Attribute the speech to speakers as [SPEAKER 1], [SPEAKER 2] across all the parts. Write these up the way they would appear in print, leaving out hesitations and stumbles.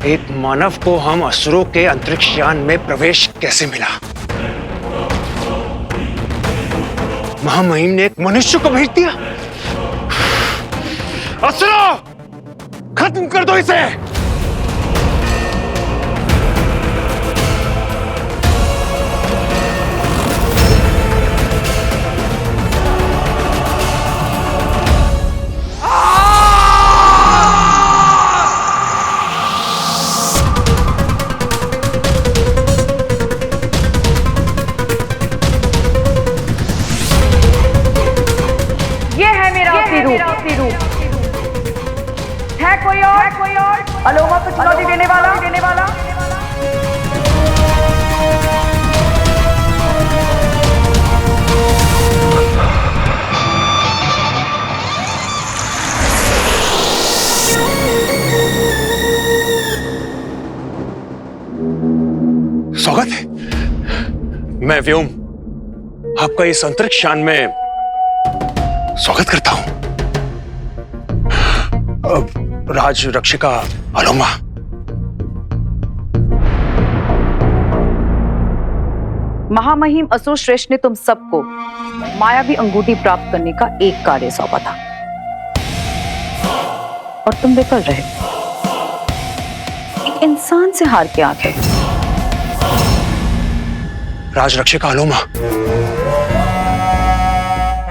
[SPEAKER 1] एक मानव को हम असुरों के अंतरिक्ष यान में प्रवेश कैसे मिला? महामहिम ने एक मनुष्य को भेज दिया। असुरों, खत्म कर दो इसे।
[SPEAKER 2] है कोई और अलोमा को चुनौती देने वाला
[SPEAKER 1] स्वागत है। मैं व्योम आपका इस अंतरिक्ष यान में स्वागत करता हूं। राज रक्षिका अलोमा,
[SPEAKER 2] महामहिम असुर श्रेष्ठ ने तुम सबको मायावी अंगूठी प्राप्त करने का एक कार्य सौंपा था और तुम विफल रहे। एक इंसान से हार के आ गए।
[SPEAKER 1] राज रक्षिका अलोमा,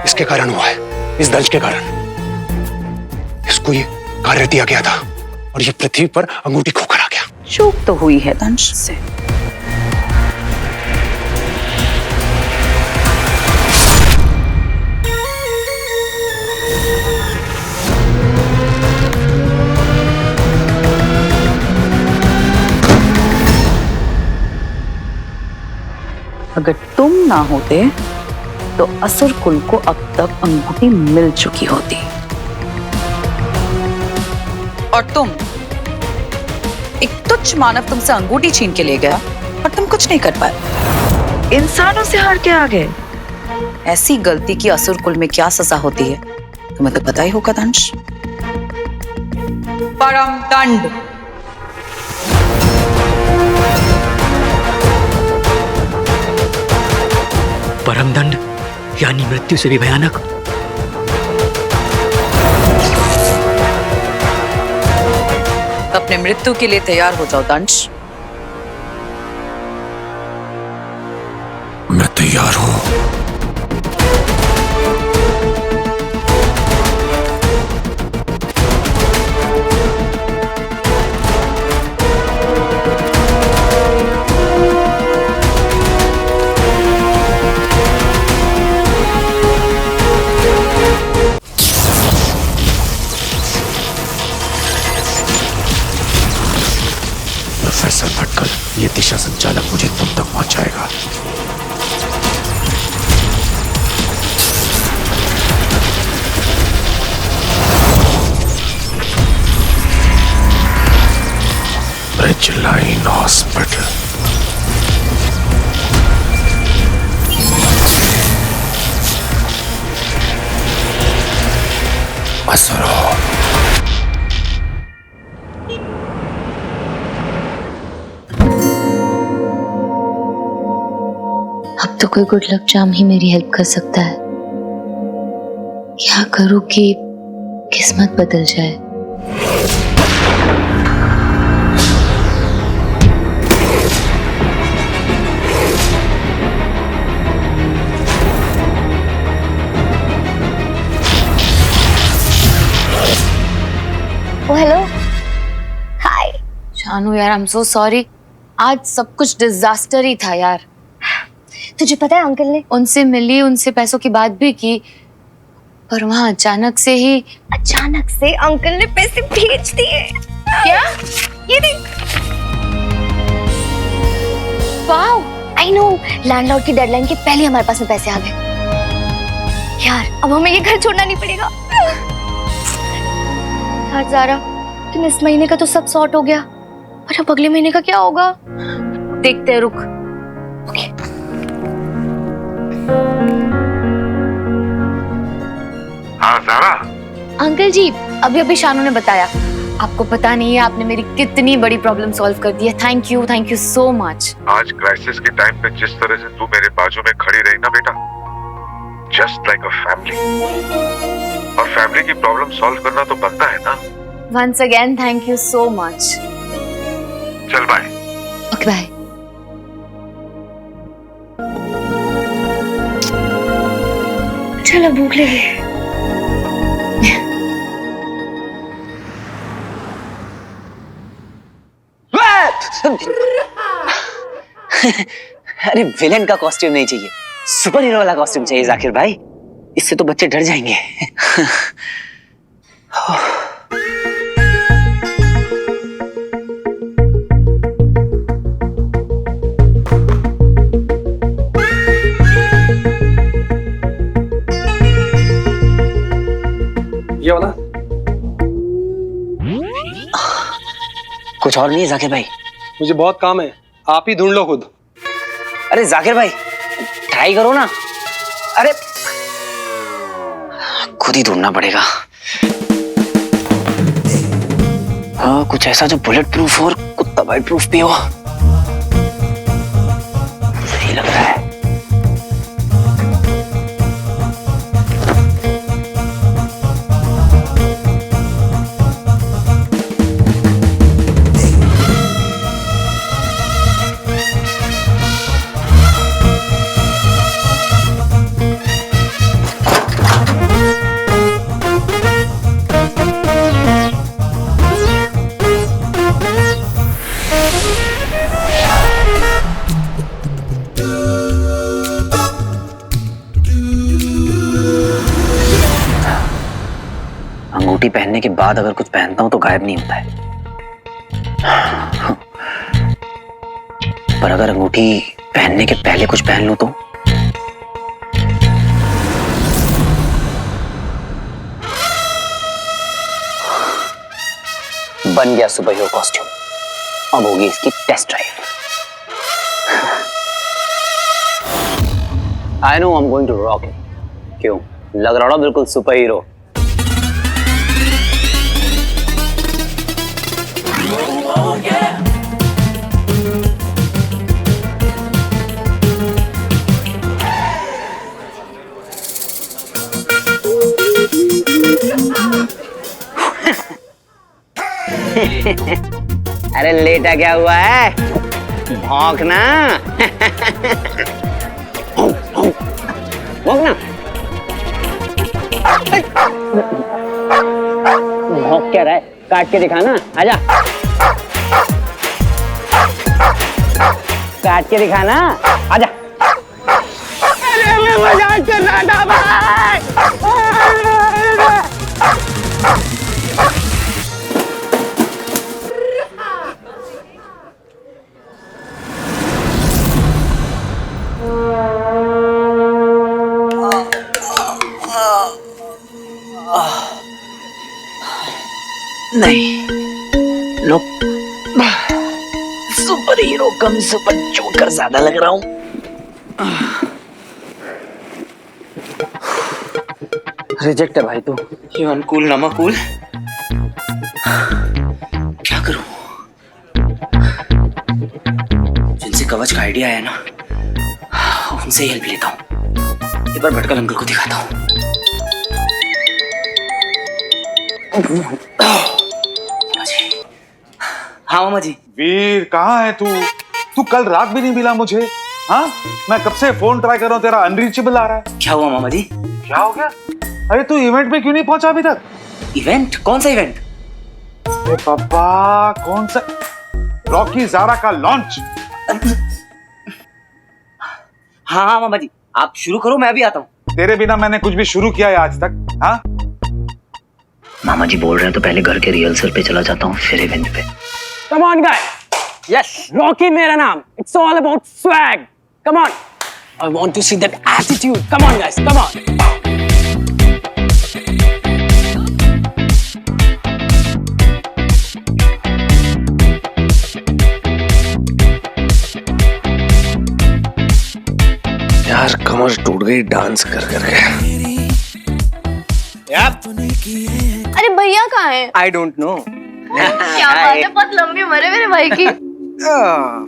[SPEAKER 1] इसके कारण हुआ है, इस दंश के कारण। इसको ये कार्य दिया गया था और ये पृथ्वी पर अंगूठी खोकर आ गया।
[SPEAKER 2] चूक तो हुई है दंश से। अगर तुम ना होते तो असुर कुल को अब तक अंगूठी मिल चुकी होती। और तुम, एक तुच्छ मानव तुमसे अंगूठी छीन के ले गया और तुम कुछ नहीं कर पाए। इंसानों से हार के आ गए। ऐसी गलती की असुर कुल में क्या सजा होती है तुम्हें तो पता ही होगा दंश। परम दंड।
[SPEAKER 3] परम दंड यानी मृत्यु से भी भयानक।
[SPEAKER 2] अपने मृत्यु के लिए तैयार हो जाओ दंश।
[SPEAKER 1] मैं तैयार हूं। प्रोफेसर भटकल, ये दिशा संचालक मुझे तुम तक पहुंचाएगा। ब्रिजलाइन हॉस्पिटल। असुरों,
[SPEAKER 4] अब तो कोई गुड लक चार्म ही मेरी हेल्प कर सकता है। क्या करूं कि किस्मत बदल जाए। ओ हेलो, हाय शानू यार, आई एम सो सॉरी। आज सब कुछ डिजास्टर ही था यार। तुझे पता है अंकल ने उनसे मिली, उनसे पैसों की बात भी की, पर वहां अचानक से अंकल ने पैसे भेज दिए। क्या? ये देख। वाओ, आई नो, लैंडलॉर्ड की डेडलाइन के पहले हमारे पास में पैसे आ गए। यार अब हमें ये घर छोड़ना नहीं पड़ेगा। यार ज़ारा, तुम इस महीने का तो सब सॉर्ट हो गया, पर अब अगले महीने का क्या होगा? देखते हैं, रुक। ओके।
[SPEAKER 1] हाँ ज़ारा।
[SPEAKER 4] अंकल जी, अभी शानू ने बताया आपको पता नहीं है आपने मेरी कितनी बड़ी प्रॉब्लम सॉल्व कर दी है। Thank you so much.
[SPEAKER 5] आज क्राइसिस के टाइम पे जिस तरह से तू मेरे बाजू में खड़ी रही ना बेटा, जस्ट लाइक अ फैमिली। और फैमिली की प्रॉब्लम सॉल्व करना तो बनता है ना।
[SPEAKER 4] Once again thank you so much.
[SPEAKER 5] चल बाय।
[SPEAKER 4] Okay bye. चलो भूख लगी।
[SPEAKER 6] अरे विलेन का कॉस्ट्यूम नहीं चाहिए, सुपर हीरो वाला कॉस्ट्यूम चाहिए जाकिर भाई। इससे तो बच्चे डर जाएंगे।
[SPEAKER 1] ये वाला
[SPEAKER 6] कुछ और नहीं है जाकिर भाई?
[SPEAKER 1] मुझे बहुत काम है, आप ही ढूंढ लो खुद।
[SPEAKER 6] अरे जाकिर भाई ट्राई करो ना। अरे खुद ही ढूंढना पड़ेगा। हाँ, कुछ ऐसा जो बुलेट प्रूफ और कुत्ता बाइट प्रूफ भी हो। सही लग रहा है। अंगूठी पहनने के बाद अगर कुछ पहनता हूं तो गायब नहीं होता है, पर अगर अंगूठी पहनने के पहले कुछ पहन लूं तो? बन गया सुपर हीरो कॉस्ट्यूम। अब होगी इसकी test drive. I know I am going to rock it. क्यों लग रहा ना बिल्कुल सुपर हीरो? अरे लेटा क्या हुआ है? भौंकना। भौंकना। भौंक क्या रहा है? काट के दिखाना। आजा। काट के दिखाना। आजा। अरे मैं मजाक कर रहा था भाई। नहीं लोग, सुपर हीरो कम सुपर जोकर ज्यादा लग रहा हूं। रिजेक्ट है भाई तू। ये अनकूल नमकूल। क्या करूं? जिनसे कवच का आइडिया है ना, उनसे हेल्प लेता हूं। एक बार भटकल अंकल को दिखाता हूं। हाँ मामा जी।
[SPEAKER 5] वीर कहाँ है तू? तू कल रात भी नहीं मिला मुझे। हाँ, मैं कब से फोन ट्राई कर रहा हूँ, तेरा अनरीचेबल आ रहा है।
[SPEAKER 6] क्या हुआ मामा जी?
[SPEAKER 5] क्या हो गया? अरे तू इवेंट में क्यों नहीं पहुंचा अभी तक?
[SPEAKER 6] इवेंट? कौन सा इवेंट?
[SPEAKER 5] अरे पापा, कौन सा? रॉकी ज़ारा का लॉन्च।
[SPEAKER 6] हाँ हाँ मामा जी, आप शुरू करो, मैं भी आता हूँ।
[SPEAKER 5] तेरे बिना मैंने कुछ भी शुरू किया है आज तक? हाँ
[SPEAKER 6] मामा जी बोल रहे हैं तो पहले घर के रिहर्सल पे चला जाता हूँ, फिर इवेंट पे।
[SPEAKER 7] Come on, guys. Yes, Rocky मेरा नाम. It's all about swag. Come on. I want to see that attitude. Come on, guys. Come on.
[SPEAKER 1] यार कमर टूट गई डांस कर करके।
[SPEAKER 7] Yep.
[SPEAKER 4] अरे भैया कहाँ है?
[SPEAKER 6] I don't know.
[SPEAKER 4] क्या बात है, बहुत लंबी उम्र है मेरे भाई की।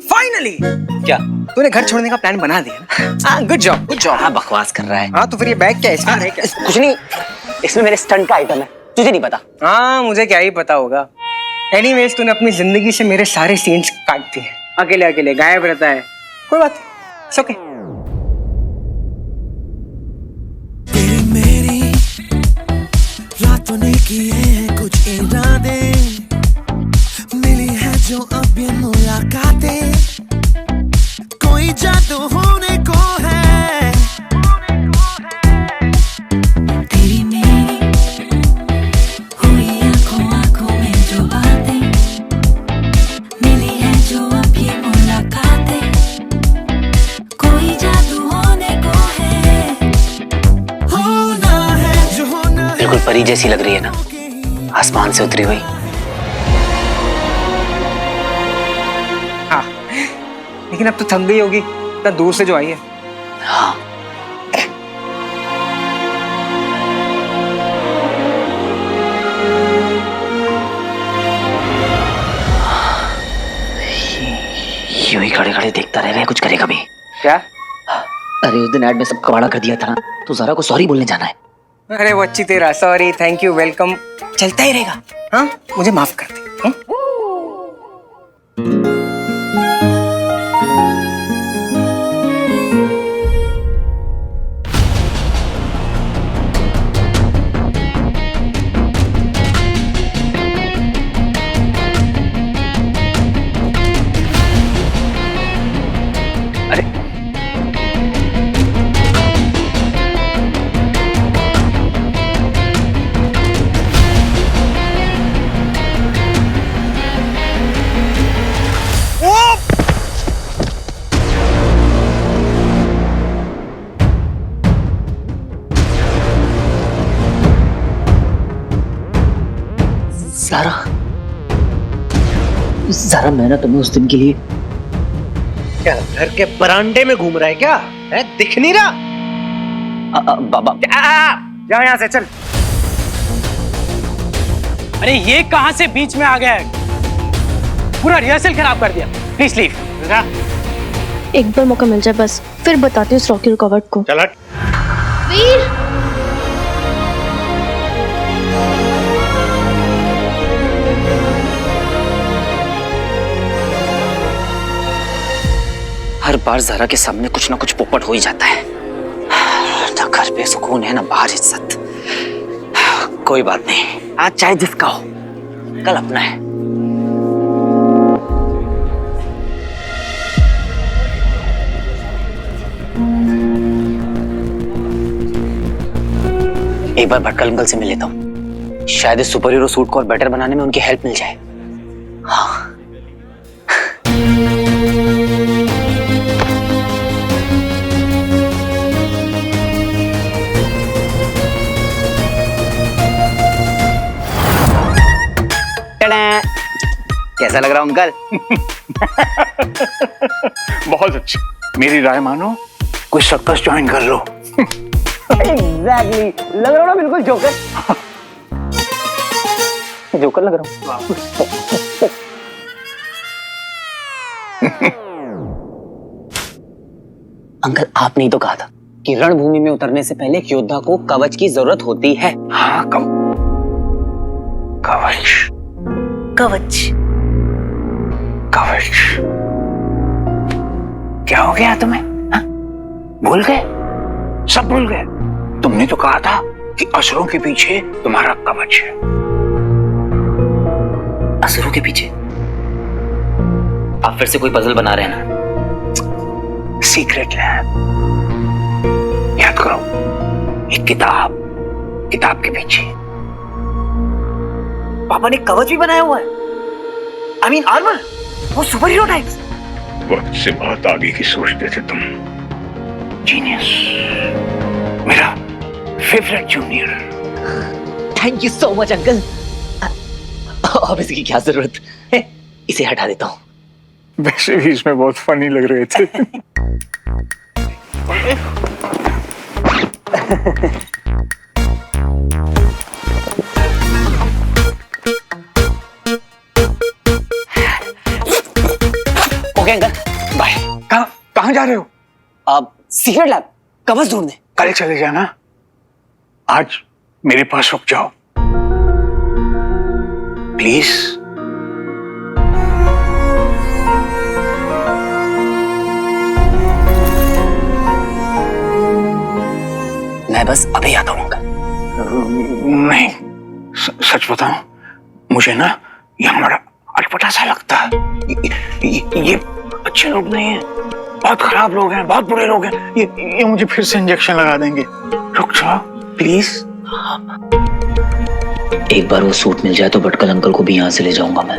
[SPEAKER 7] फाइनली
[SPEAKER 6] क्या?
[SPEAKER 7] तूने घर छोड़ने का प्लान बना दिया। हाँ, गुड जॉब, गुड जॉब।
[SPEAKER 6] हाँ, बकवास कर रहा है।
[SPEAKER 7] हाँ, तो फिर ये बैग क्या है? इसमें है क्या?
[SPEAKER 6] कुछ नहीं, इसमें मेरे स्टंट का आइटम है, तुझे नहीं पता।
[SPEAKER 7] हाँ, मुझे क्या ही पता होगा। एनीवेज, तूने अपनी जिंदगी से मेरे सारे सीन्स काट दिए। अकेले अकेले गायब रहता है। कोई बात नहीं, इट्स ओके।
[SPEAKER 8] तेरी मेरी रातों ने किए हैं कुछ इरादे, मिली है जो अब ये मुलाकातें, कोई जादू होने को है। तेरी मेरी हुई आंखों आंखों में जो बातें, मिली है जो अब ये मुलाकातें, कोई जादू होने को है, होना है जो होना है।
[SPEAKER 6] बिल्कुल परी जैसी लग रही है ना, आसमान से उतरी हुई।
[SPEAKER 7] हाँ, लेकिन अब तो थक गई होगी, इतना दूर से जो आई है।
[SPEAKER 6] हाँ, यूं ही खड़े खड़े देखता रह रहे हैं, कुछ करेगा भी।
[SPEAKER 7] क्या?
[SPEAKER 6] अरे उस दिन ऐड में सब कबाड़ा कर दिया था ना, तो ज़रा को सॉरी बोलने जाना है।
[SPEAKER 7] अरे वो अच्छी तेरा, सॉरी, थैंक यू, वेलकम चलता ही रहेगा। हाँ, मुझे माफ कर दे। हाँ?
[SPEAKER 6] अरे ज़रा ज़रा, मैं ना तुम्हें उस दिन के लिए
[SPEAKER 1] क्या घर के बरामदे में घूम रहा है क्या? है, दिख नहीं रहा?
[SPEAKER 6] बाबा
[SPEAKER 7] जा यहाँ से, चल।
[SPEAKER 9] अरे ये कहां से बीच में आ गया है? पूरा रिहर्सल खराब कर दिया। Please leave.
[SPEAKER 10] एक बार मौका मिल जाए बस, फिर बताती हूँ उस रॉकी रुकावट को।
[SPEAKER 1] चल हट।
[SPEAKER 4] वीर,
[SPEAKER 6] हर बार ज़रा के सामने कुछ ना कुछ पोपट हो ही जाता है। ना घर पे सुकून है, ना बाहर इज्जत। कोई बात नहीं, आज चाहे जिसका हो, कल अपना है। एक बार भटकल अंकल से मिल लेता हूँ, शायद इस सुपर हीरो सूट को और बेटर बनाने में उनकी हेल्प मिल जाए। हाँ, कैसा लग रहा हूं अंकल?
[SPEAKER 5] बहुत अच्छा, मेरी राय मानो, कोई सर्कस ज्वाइन कर लो।
[SPEAKER 6] एग्जैक्टली, लग रहा हूं ना बिल्कुल जोकर। जोकर लग रहा हूं। अंकल, आपने ही तो कहा था कि रणभूमि में उतरने से पहले एक योद्धा को कवच की जरूरत होती है।
[SPEAKER 5] हाँ, कवच
[SPEAKER 6] कवच
[SPEAKER 5] कवच। क्या हो गया तुम्हें? हा? भूल गए? सब भूल गए? तुमने तो कहा था कि असुरों के पीछे तुम्हारा कवच है।
[SPEAKER 6] असुरों के पीछे? आप फिर से कोई पजल बना रहे हैं ना?
[SPEAKER 5] सीक्रेट लैब, याद करो, एक किताब के पीछे
[SPEAKER 6] पापा ने कवच भी बनाया हुआ है। I mean आर्मर, वो सुपर हीरो टाइप्स।
[SPEAKER 5] वक्त से बहुत आगे की सोचते थे तुम। जीनियस, मेरा favourite junior.
[SPEAKER 6] Thank you so much uncle. अब इसकी क्या जरूरत है? इसे हटा देता हूँ।
[SPEAKER 5] वैसे भी इसमें बहुत फनी लग रहे थे।
[SPEAKER 6] Okay uncle bye.
[SPEAKER 1] कहाँ कहाँ जा रहे हो?
[SPEAKER 6] अब सीक्रेट लैब कवच ढूंढने।
[SPEAKER 1] कल चले जाना, आज मेरे पास रुक जाओ प्लीज।
[SPEAKER 6] मैं बस अभी आता हूँ अंकल।
[SPEAKER 1] नहीं, सच बताऊं, मुझे ना ये हमारा अटपटा सा लगता है। ये अच्छे लोग नहीं हैं, बहुत खराब लोग हैं, बहुत बुरे लोग हैं। ये मुझे फिर से इंजेक्शन लगा देंगे। रुक जाओ प्लीज।
[SPEAKER 6] एक बार वो सूट मिल जाए तो भटकल अंकल को भी यहाँ से ले जाऊंगा मैं।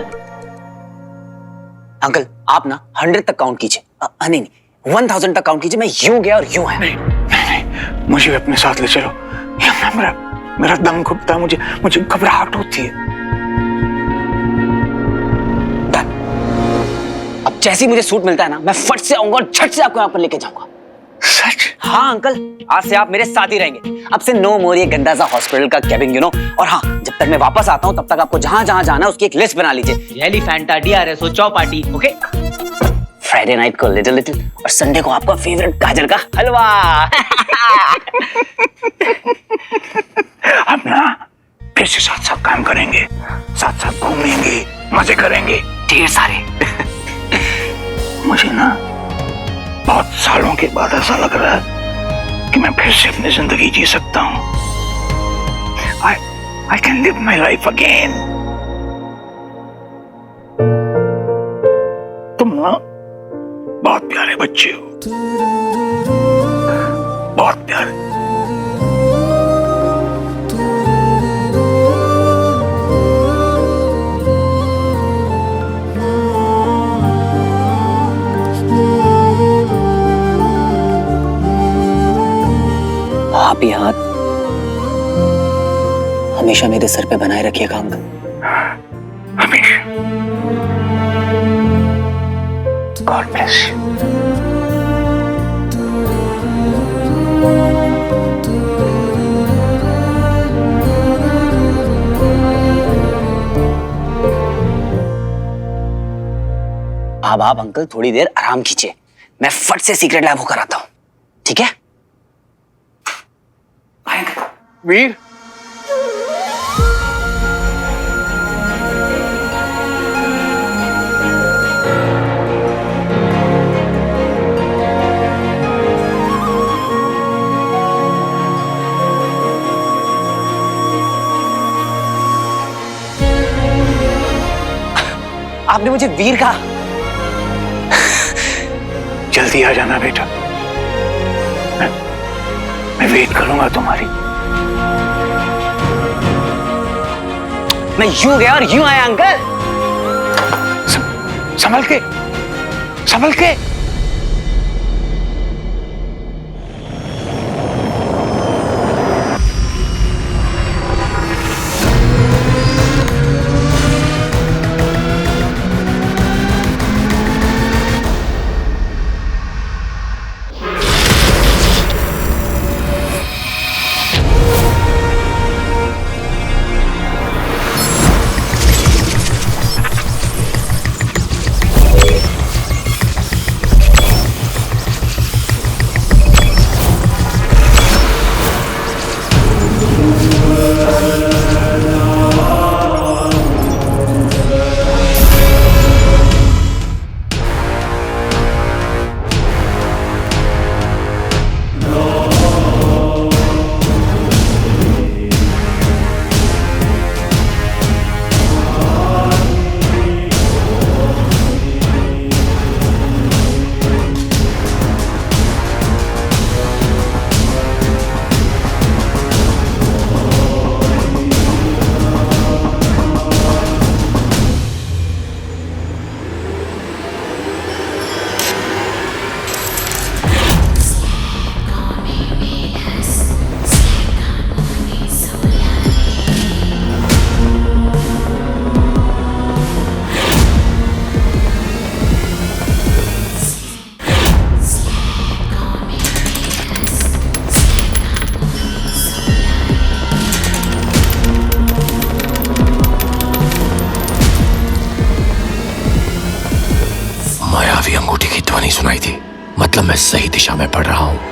[SPEAKER 6] अंकल आप ना 100 तक काउंट कीजिए, नहीं 1000 तक काउंट कीजिए। मैं यूं गया और यूं आया।
[SPEAKER 1] नहीं, मुझे भी अपने साथ ले चलो। मेरा दम घुटता है, मुझे घबराहट होती है।
[SPEAKER 6] अब जैसे ही मुझे सूट मिलता है ना, मैं फट से आऊंगा और झट से आपको यहाँ पर लेके जाऊंगा।
[SPEAKER 1] सच?
[SPEAKER 6] हाँ अंकल, आज से आप मेरे साथ ही रहेंगे। अब से नो मोर ये गंदा सा हॉस्पिटल का केबिन, यू नो। और हाँ, जब तक मैं वापस आता हूँ तब तक आपको जहां जहां जाना है उसकी एक लिस्ट बना लीजिए।
[SPEAKER 3] Elephanta, DRS, Chowpatty, okay?
[SPEAKER 6] Friday night को लिटिल लिटिल और संडे को आपका फेवरेट गाजर का हलवा।
[SPEAKER 1] अब ना फिर से साथ साथ काम करेंगे, साथ साथ घूमेंगे, मजे करेंगे ढेर सारे। मुझे ना बहुत सालों के बाद ऐसा लग रहा है कि मैं फिर से अपनी जिंदगी जी सकता हूँ। I can live my life again. तुम ना बहुत प्यारे बच्चे हो, बहुत प्यारे।
[SPEAKER 6] आप ये हाथ हमेशा मेरे सर पे बनाए रखिएगा अंकल।
[SPEAKER 1] हमेशा। God bless you.
[SPEAKER 6] अब आप अंकल थोड़ी देर आराम कीजिए, मैं फट से सीक्रेट लैब होकर आता हूं, ठीक है?
[SPEAKER 1] वीर,
[SPEAKER 6] आपने मुझे वीर कहा।
[SPEAKER 1] जल्दी आ जाना बेटा, मैं वेट करूंगा तुम्हारी।
[SPEAKER 6] मैं यूं गया और यूं आया अंकल।
[SPEAKER 1] संभल के, संभल के।
[SPEAKER 11] अभी अंगूठी की ध्वनि सुनाई थी, मतलब मैं सही दिशा में बढ़ रहा हूं।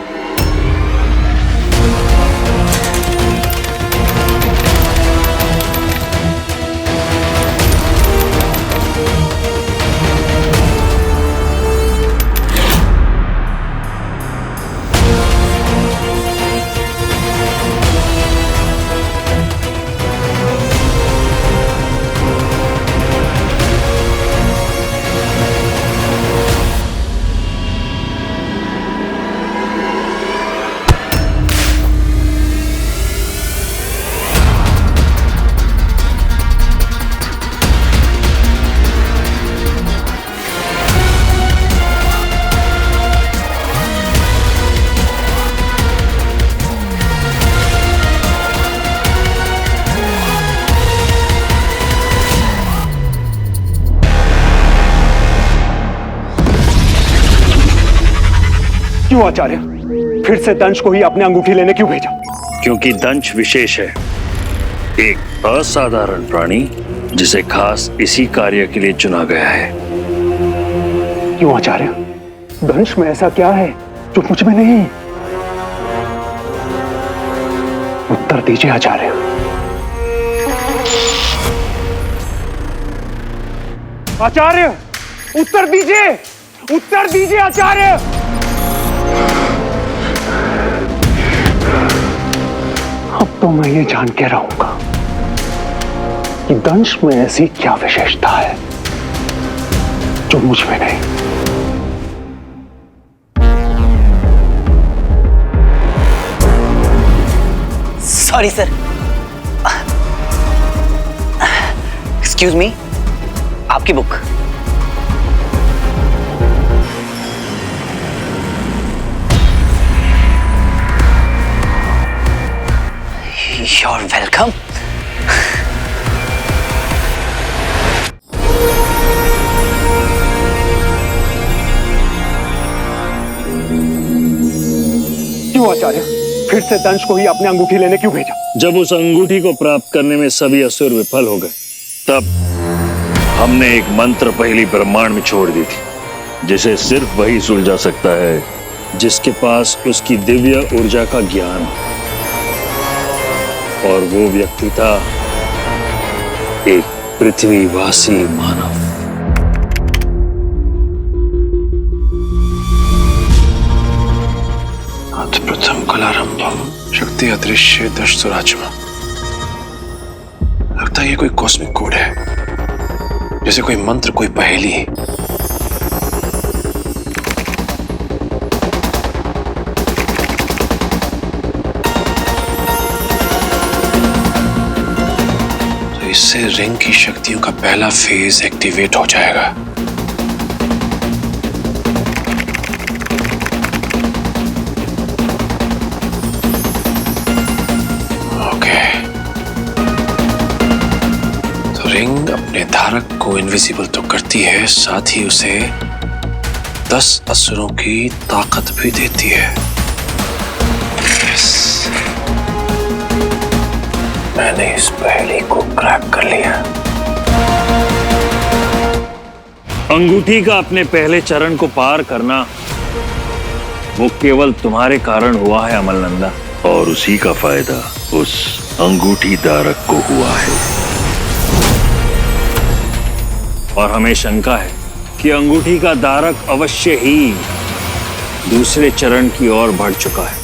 [SPEAKER 12] क्यों आचार्य, फिर से दंश को ही अपने अंगूठी लेने क्यों भेजा?
[SPEAKER 13] क्योंकि दंश विशेष है, एक असाधारण प्राणी जिसे खास इसी कार्य के लिए चुना गया है।
[SPEAKER 12] क्यों आचार्य, दंश में ऐसा क्या है जो मुझ में नहीं? उत्तर दीजिए आचार्य। आचार्य, उत्तर दीजिए, उत्तर दीजिए आचार्य। अब तो मैं ये जान के रहूंगा कि दंश में ऐसी क्या विशेषता है जो मुझ में नहीं।
[SPEAKER 6] सॉरी सर, एक्सक्यूज मी, आपकी बुक। You're welcome.
[SPEAKER 12] क्यों आचार्य, फिर से दंश को ही अपने अंगूठी लेने क्यों भेजा?
[SPEAKER 13] जब उस अंगूठी को प्राप्त करने में सभी असुर विफल हो गए, तब हमने एक मंत्र पहली ब्रह्मांड में छोड़ दी थी, जिसे सिर्फ वही सुलझा सकता है जिसके पास उसकी दिव्य ऊर्जा का ज्ञान, और वो व्यक्ति था एक पृथ्वीवासी मानव।
[SPEAKER 11] प्रथम कलारंभम शक्ति अदृश्य दशसुराचम। लगता है ये कोई कॉस्मिक कोड है, जैसे कोई मंत्र, कोई पहेली। तो इससे रिंग की शक्तियों का पहला फेज एक्टिवेट हो जाएगा। रिंग अपने धारक को इनविजिबल तो करती है, साथ ही उसे 10 असुरों की ताकत भी देती है। यस, मैंने इस पहेली को क्रैक कर लिया।
[SPEAKER 13] अंगूठी का अपने पहले चरण को पार करना वो केवल तुम्हारे कारण हुआ है अमलनंदा, और उसी का फायदा उस अंगूठी धारक को हुआ है। और हमें शंका है कि अंगूठी का धारक अवश्य ही दूसरे चरण की ओर बढ़ चुका है,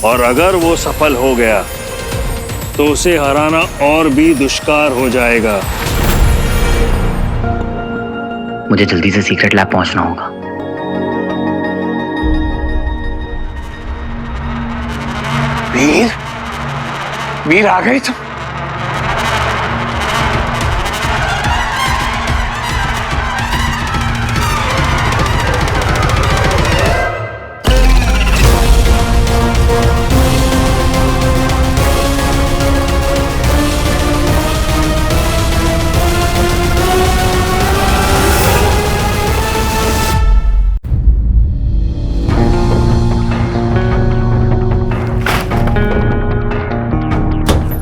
[SPEAKER 13] और अगर वो सफल हो गया तो उसे हराना और भी दुष्कार हो जाएगा।
[SPEAKER 6] मुझे जल्दी से सीक्रेट लैब पहुंचना होगा।
[SPEAKER 1] वीर, वीर आ गए तुम?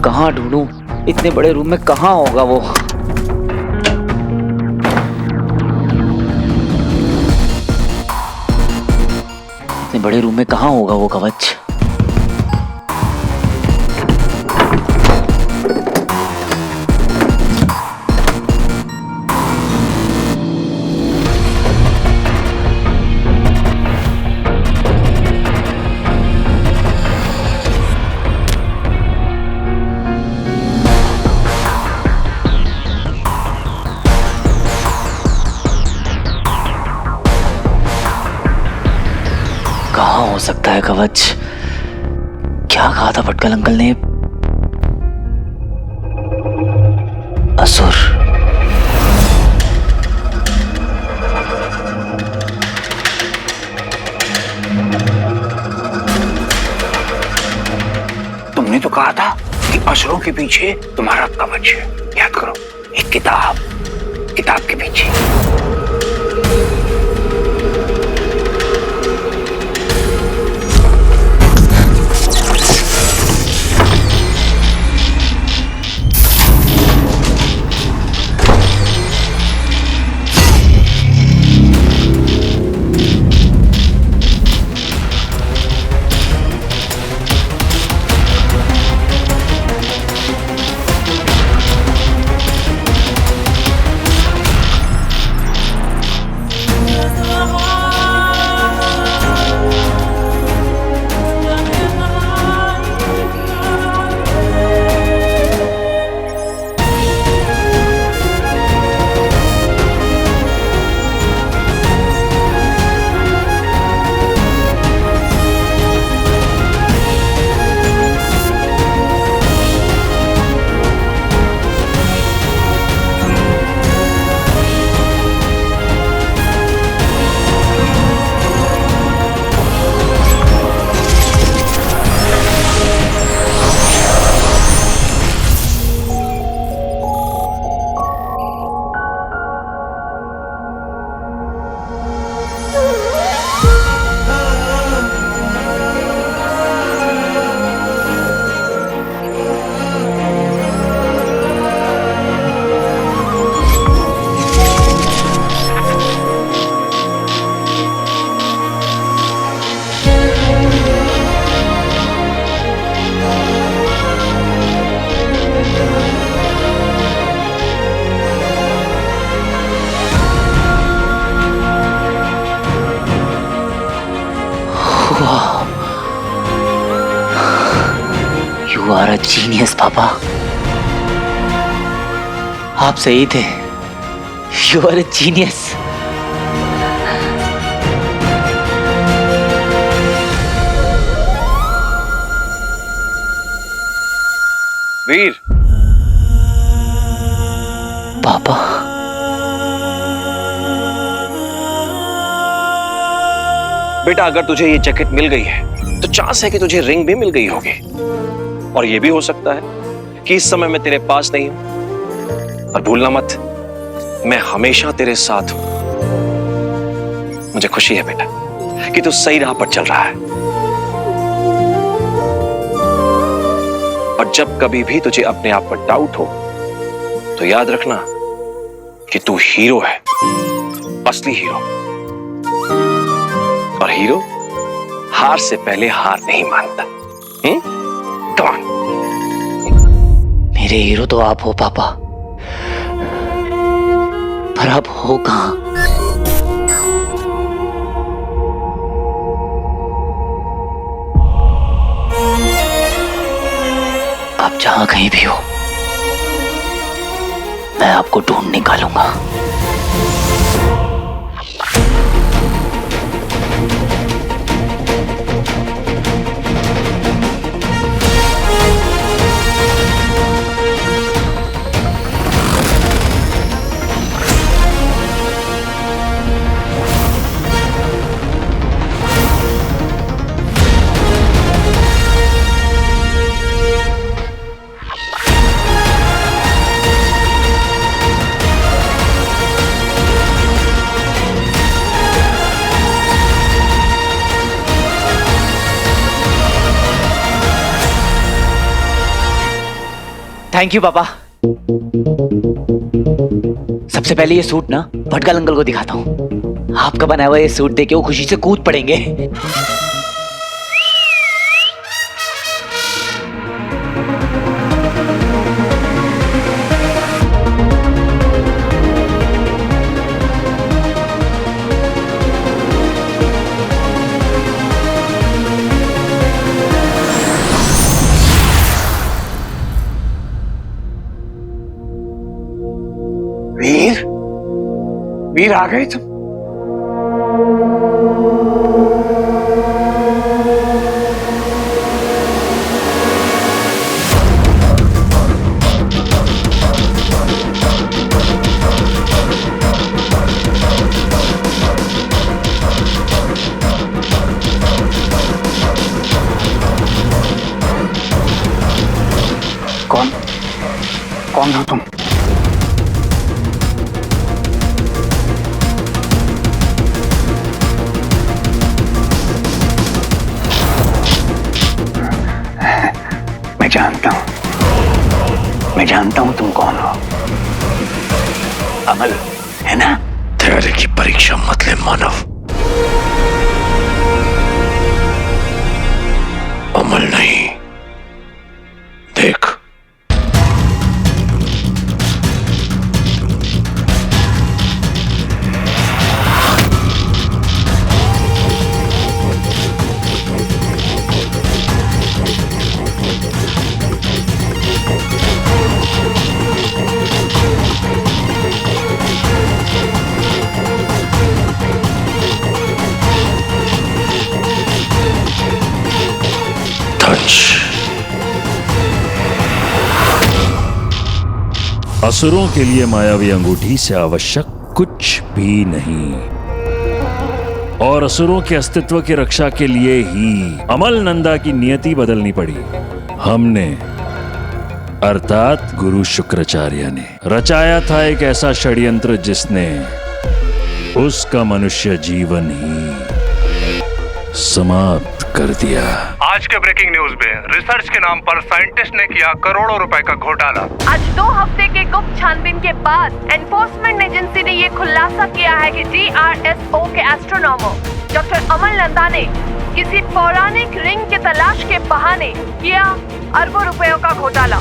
[SPEAKER 6] कहाँ ढूंढूं? इतने बड़े रूम में कहाँ होगा वो? बड़े रूम में कहाँ होगा वो कवच? कहाँ हो सकता है कवच? क्या कहा था भटकल अंकल ने? असुर।
[SPEAKER 1] तुमने तो कहा था कि असुरों के पीछे तुम्हारा कवच है। याद करो, एक किताब के पीछे।
[SPEAKER 6] You are a genius, पापा। आप सही थे। You are a genius।
[SPEAKER 11] वीर।
[SPEAKER 6] पापा।
[SPEAKER 11] बेटा, अगर तुझे ये जैकेट मिल गई है तो चांस है कि तुझे रिंग भी मिल गई होगी। और ये भी हो सकता है कि इस समय मैं तेरे पास नहीं हूं। और भूलना मत, मैं हमेशा तेरे साथ हूं। मुझे खुशी है बेटा कि तू सही राह पर चल रहा है। और जब कभी भी तुझे अपने आप पर डाउट हो तो याद रखना कि तू हीरो है, असली हीरो। और हीरो हार से पहले हार नहीं मानता। Come on.
[SPEAKER 6] मेरे हीरो तो आप हो पापा, पर आप हो कहां? आप जहां कहीं भी हो, मैं आपको ढूंढ निकालूंगा। थैंक यू पापा। सबसे पहले ये सूट ना भटकल अंकल को दिखाता हूँ। आपका बनाया हुआ ये सूट देके वो खुशी से कूद पड़ेंगे।
[SPEAKER 1] वीर आ गए तुम? कौन हो तुम? मैं जानता हूं तुम कौन हो। अमल है ना?
[SPEAKER 11] धैर्य की परीक्षा मत ले मानव। अमल नहीं, देख
[SPEAKER 13] असुरों के लिए मायावी अंगूठी से आवश्यक कुछ भी नहीं, और असुरों के अस्तित्व की रक्षा के लिए ही अमल नंदा की नियति बदलनी पड़ी। हमने अर्थात गुरु शुक्राचार्य ने रचाया था एक ऐसा षड्यंत्र जिसने उसका मनुष्य जीवन ही समाप्त कर दिया।
[SPEAKER 5] आज के ब्रेकिंग न्यूज में रिसर्च के नाम पर साइंटिस्ट ने किया करोड़ों रुपए का घोटाला।
[SPEAKER 10] आज 2 हफ्ते के गुप्त छानबीन के बाद एनफोर्समेंट एजेंसी ने ये खुलासा किया है कि DRSO के एस्ट्रोनॉमर डॉक्टर अमल नंदा ने किसी पौराणिक रिंग के तलाश के बहाने किया अरबों रुपयों का घोटाला।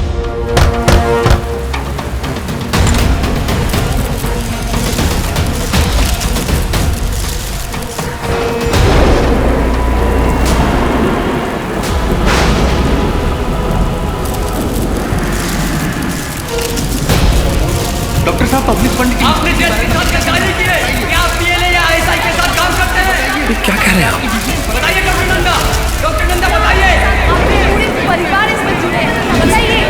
[SPEAKER 9] डॉक्टर साहब पब्लिक फंड की आपने जेल के साथ गद्दारी की है क्या आप PLA या ISI के साथ काम करते हैं?
[SPEAKER 11] क्या कह रहे हैं आप?
[SPEAKER 9] बताइए डॉक्टर नंदा बताइए।
[SPEAKER 10] अपने पूरे परिवार इसमें जुड़े हैं, बताइए।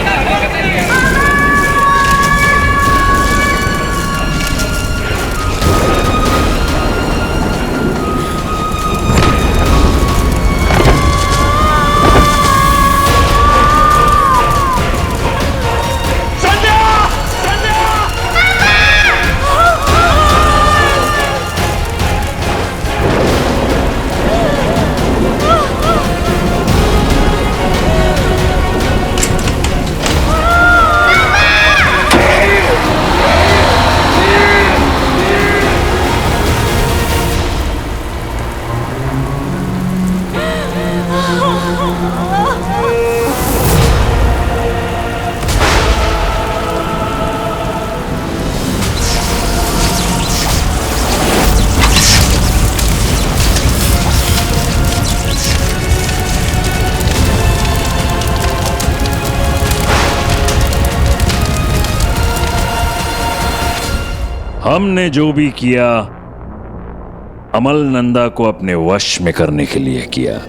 [SPEAKER 13] हमने जो भी किया अमल नंदा को अपने वश में करने के लिए किया।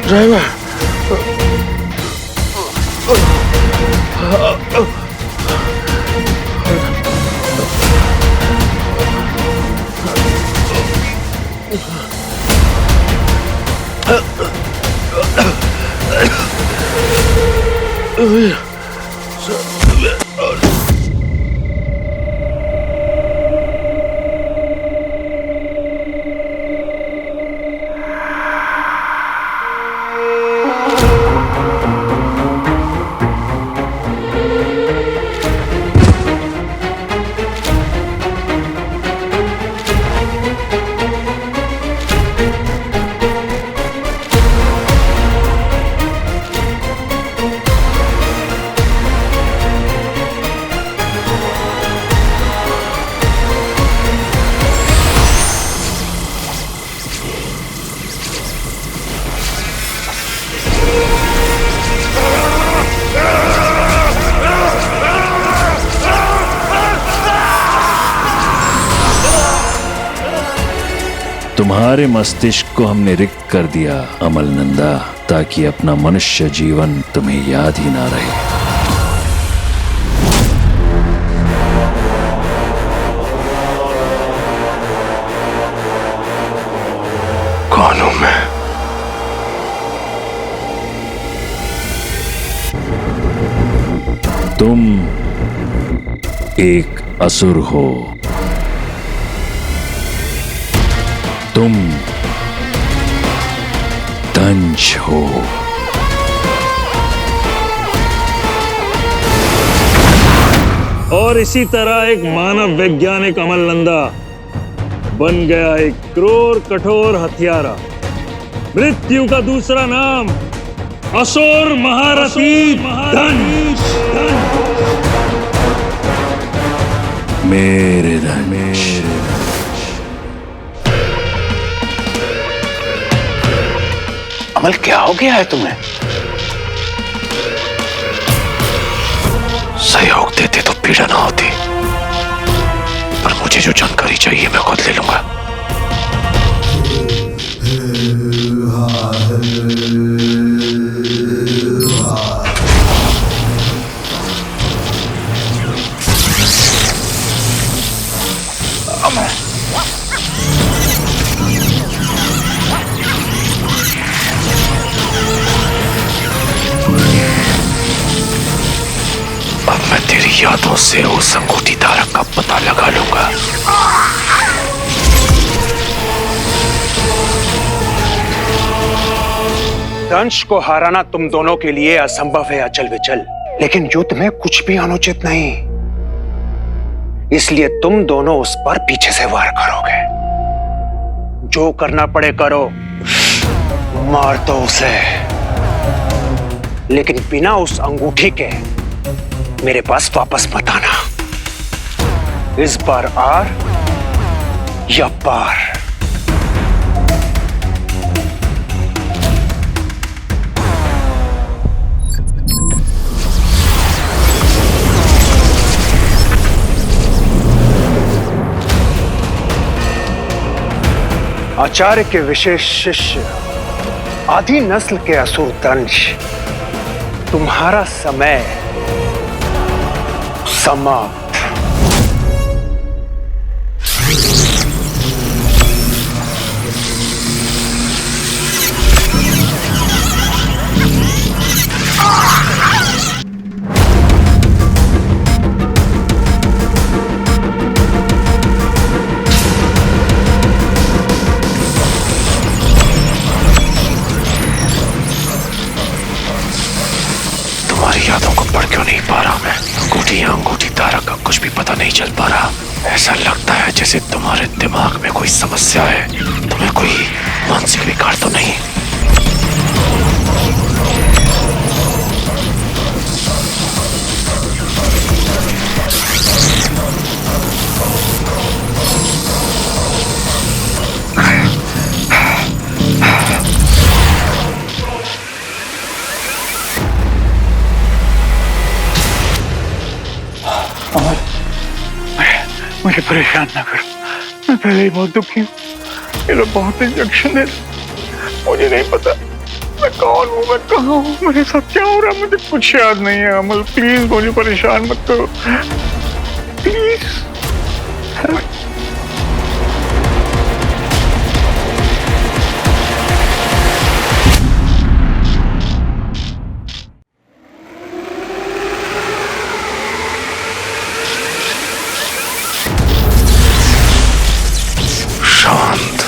[SPEAKER 12] ड्राइवर
[SPEAKER 13] तुम्हारे मस्तिष्क को हमने रिक्त कर दिया अमल नंदा, ताकि अपना मनुष्य जीवन तुम्हें याद ही ना रहे।
[SPEAKER 12] कौन हूं मैं?
[SPEAKER 13] तुम एक असुर हो। तुम दंश हो। और इसी तरह एक मानव वैज्ञानिक अमल नंदा बन गया एक क्रूर कठोर हत्यारा। मृत्यु का दूसरा नाम असुर महारथी दंश। मेरे दंश।
[SPEAKER 1] अमल क्या हो गया है तुम्हें?
[SPEAKER 12] सहयोग देते तो पीड़ा ना होती, पर मुझे जो जानकारी चाहिए मैं खुद ले लूंगा। अब मैं तेरी यादों से उस अंगूठी धारक का पता लगा लूंगा।
[SPEAKER 1] दंश को हराना तुम दोनों के लिए असंभव है अचल विचल, लेकिन युद्ध में कुछ भी अनुचित नहीं, इसलिए तुम दोनों उस पर पीछे से वार करोगे। जो करना पड़े करो, मार दो उसे, लेकिन बिना उस अंगूठी के मेरे पास वापस मत आना। इस बार आर या पार। आचार्य के विशेष शिष्य आदि नस्ल के असुर दंश, तुम्हारा समय समाप्त।
[SPEAKER 12] तुम्हारी यादों को पढ़ क्यों नहीं पा रहा मैं? अंगूठी या अंगूठी धारक का कुछ भी पता नहीं चल पा रहा। ऐसा लगता है जैसे तुम्हारे दिमाग में कोई समस्या है। तुम्हें कोई मानसिक विकार तो नहीं?
[SPEAKER 1] मुझे परेशान ना करो, मैं पहले ही बहुत दुखी हूँ। ये लोग बहुत इंजेक्शन दे रहे, मुझे नहीं पता मैं कौन हूँ, मैं कहाँ हूँ, मेरे साथ क्या हो रहा है, मुझे कुछ याद नहीं है। अमल प्लीज मुझे परेशान मत करो प्लीज।
[SPEAKER 12] शांत।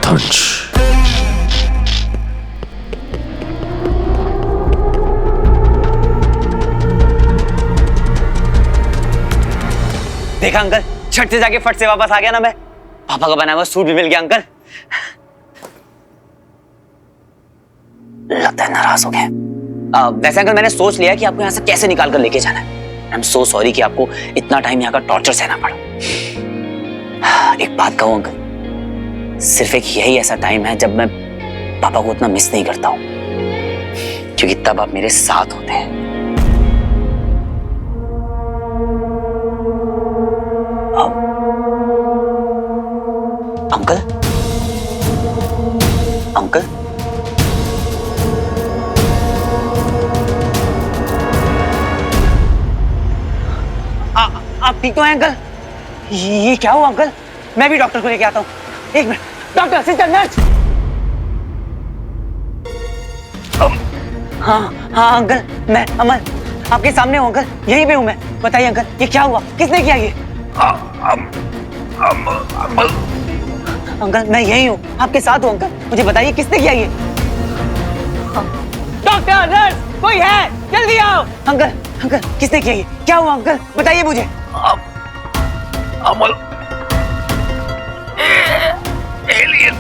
[SPEAKER 12] धंच।
[SPEAKER 6] देखा अंकल, छठ से जाके फट से वापस आ गया ना मैं। पापा का बनाया हुआ सूट भी मिल गया अंकल। लगता है नाराज हो गए। वैसे अंकल मैंने सोच लिया कि आपको यहाँ से कैसे निकाल कर लेके जाना है। आई एम सो सॉरी कि आपको इतना टाइम यहाँ का टॉर्चर सहना पड़ा। एक बात कहूँ अंकल, सिर्फ एक यही ऐसा टाइम है जब मैं पापा को उतना मिस नहीं करता हूँ, क्योंकि तब आप मेरे साथ होते हैं। अंकल अंकल आप ठीक तो हैं अंकल? ये क्या हुआ अंकल? मैं भी डॉक्टर को लेके आता हूँ। एक मिनट, डॉक्टर, सिस्टर, नर्स। हाँ अंकल, मैं अमल आपके सामने हूँ अंकल, यहीं पे हूँ मैं। बताइए अंकल, ये क्या हुआ, किसने किया ये? अंकल मैं यही हूँ, आपके साथ हूँ अंकल, मुझे बताइए किसने किया ये? डॉक्टर, नर्स, कोई है? जल्दी आओ। अंकल अंकल किसने किया ये? क्या हुआ अंकल, बताइए मुझे।
[SPEAKER 1] अमल एलियन।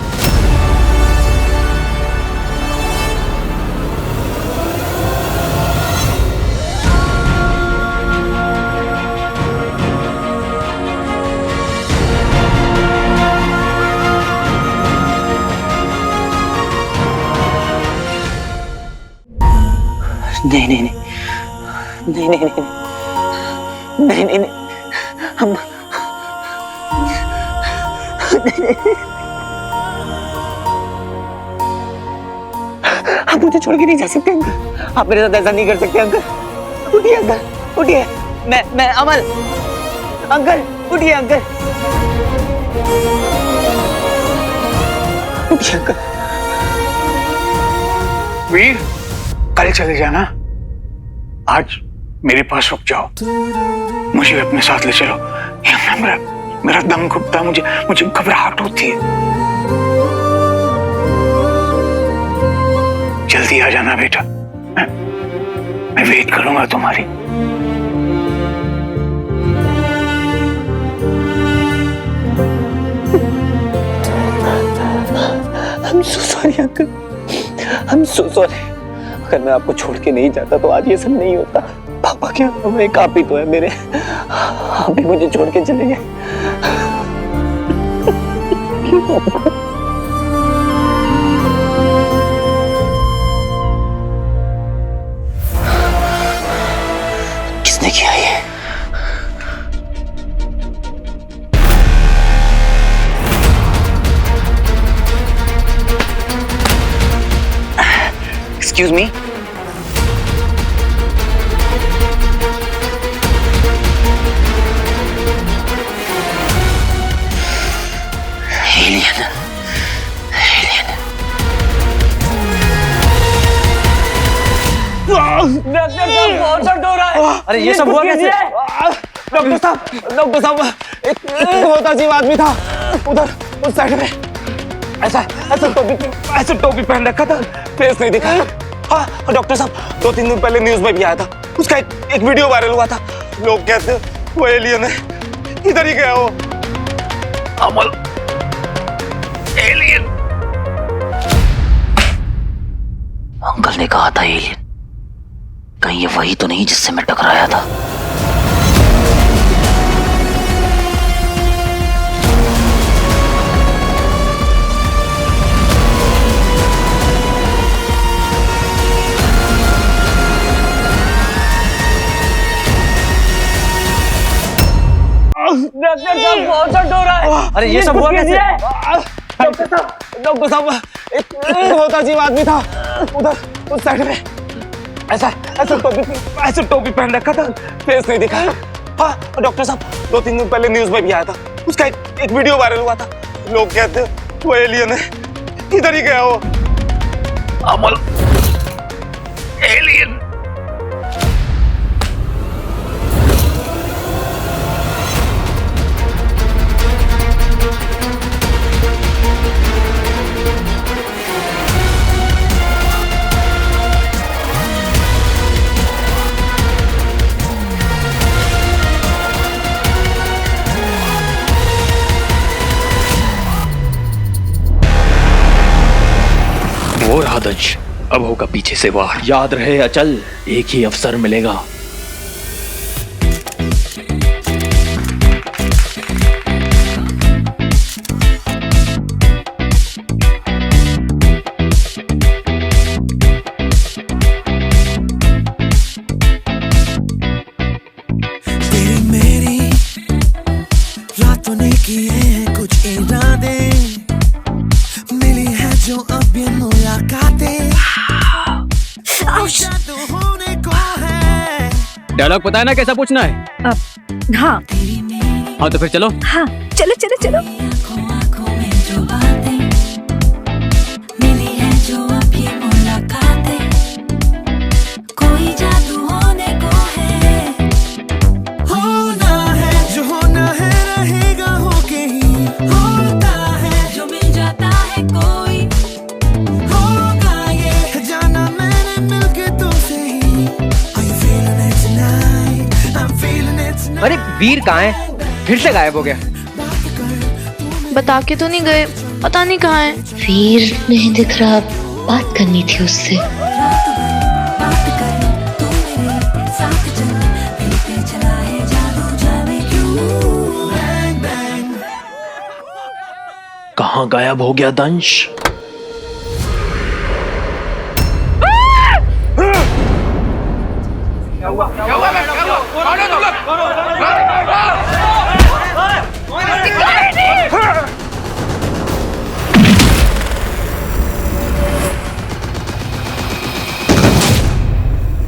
[SPEAKER 6] नहीं नहीं नहीं नहीं नहीं नहीं नहीं नहीं नहीं हम आप मुझे छोड़ के नहीं जा सकते अंकल, आप मेरे साथ ऐसा नहीं कर सकते अंकल। उठिए अंकल, उठिए। मैं अमल। अंकल उठिए अंकल, उठिए अंकल।
[SPEAKER 1] वीर कल चले जाना, आज मेरे पास रुक जाओ, मुझे अपने साथ ले चलो। मेरा दम घुटता, मुझे घबराहट होती है। जल्दी आ जाना बेटा, मैं वेट करूंगा तुम्हारी।
[SPEAKER 6] I'm so sorry uncle, I'm so sorry। अगर मैं आपको छोड़ के नहीं जाता तो आज ये सब नहीं होता। पापा क्या, हम एक आप ही तो है मेरे, आप भी मुझे छोड़ के चले गए। किसने किया ये? Excuse me? Alien. बहुत दर्द हो रहा है। अरे ये सब हुआ कैसे? डॉक्टर साहब, एक बहुत अजीब आदमी था उधर उस साइड में, ऐसा टोपी पहन रखा था, फेस नहीं दिखा। हाँ डॉक्टर साहब, 2-3 दिन पहले न्यूज में भी आया था, उसका एक वीडियो वायरल हुआ था। लोग कहते वो एलियन है, इधर ही गया वो।
[SPEAKER 1] अमल एलियन।
[SPEAKER 6] अंकल ने कहा था एलियन, कहीं ये वही तो नहीं जिससे मैं टकराया था?
[SPEAKER 7] डॉक्टर साहब बहुत दर्द हो रहा है।
[SPEAKER 6] अरे ये सब हुआ कैसे?
[SPEAKER 7] डॉक्टर साहब
[SPEAKER 6] एक बहुत अजीब आदमी था उधर उस साइड में, ऐसा ऐसा टोपी पहन रखा था, फेस नहीं दिखा। हाँ डॉक्टर साहब 2-3 दिन पहले न्यूज में भी आया था, उसका एक वीडियो वायरल हुआ था। लोग कहते वो एलियन है, किधर ही गया वो?
[SPEAKER 12] अमल एलियन। वो रहा दंश, अब होगा पीछे से वार। याद रहे अचल, एक ही अवसर मिलेगा।
[SPEAKER 8] तेरी मेरी रातों ने किए हैं कुछ इरादे, मिली है जो अब ये मुलाकातें, जादू होने को है।
[SPEAKER 3] डायलॉग पता है ना कैसा पूछना है?
[SPEAKER 14] हाँ
[SPEAKER 3] हाँ तो फिर चलो।
[SPEAKER 14] हाँ चलो चलो चलो।
[SPEAKER 8] आंखों में जो बातें मिली है जो अब ये मुलाकातें, कोई जादू होने को है। होना है जो होना है, रहेगा होके ही होता है, जो मिल जाता है कोई होगा ये जाना मैंने मिलके तुमसे ही। Are you feeling it tonight? I'm feeling it tonight.
[SPEAKER 6] अरे वीर कहाँ है? फिर से गायब हो गया।
[SPEAKER 4] बता के तो नहीं गए, पता नहीं कहाँ है। वीर नहीं दिख रहा, बात करनी थी उससे।
[SPEAKER 8] बात कर तू मेरे साथ चल, दिल पे चला है जादू जाने क्यों। Bang bang
[SPEAKER 12] कहाँ गायब हो गया दंश?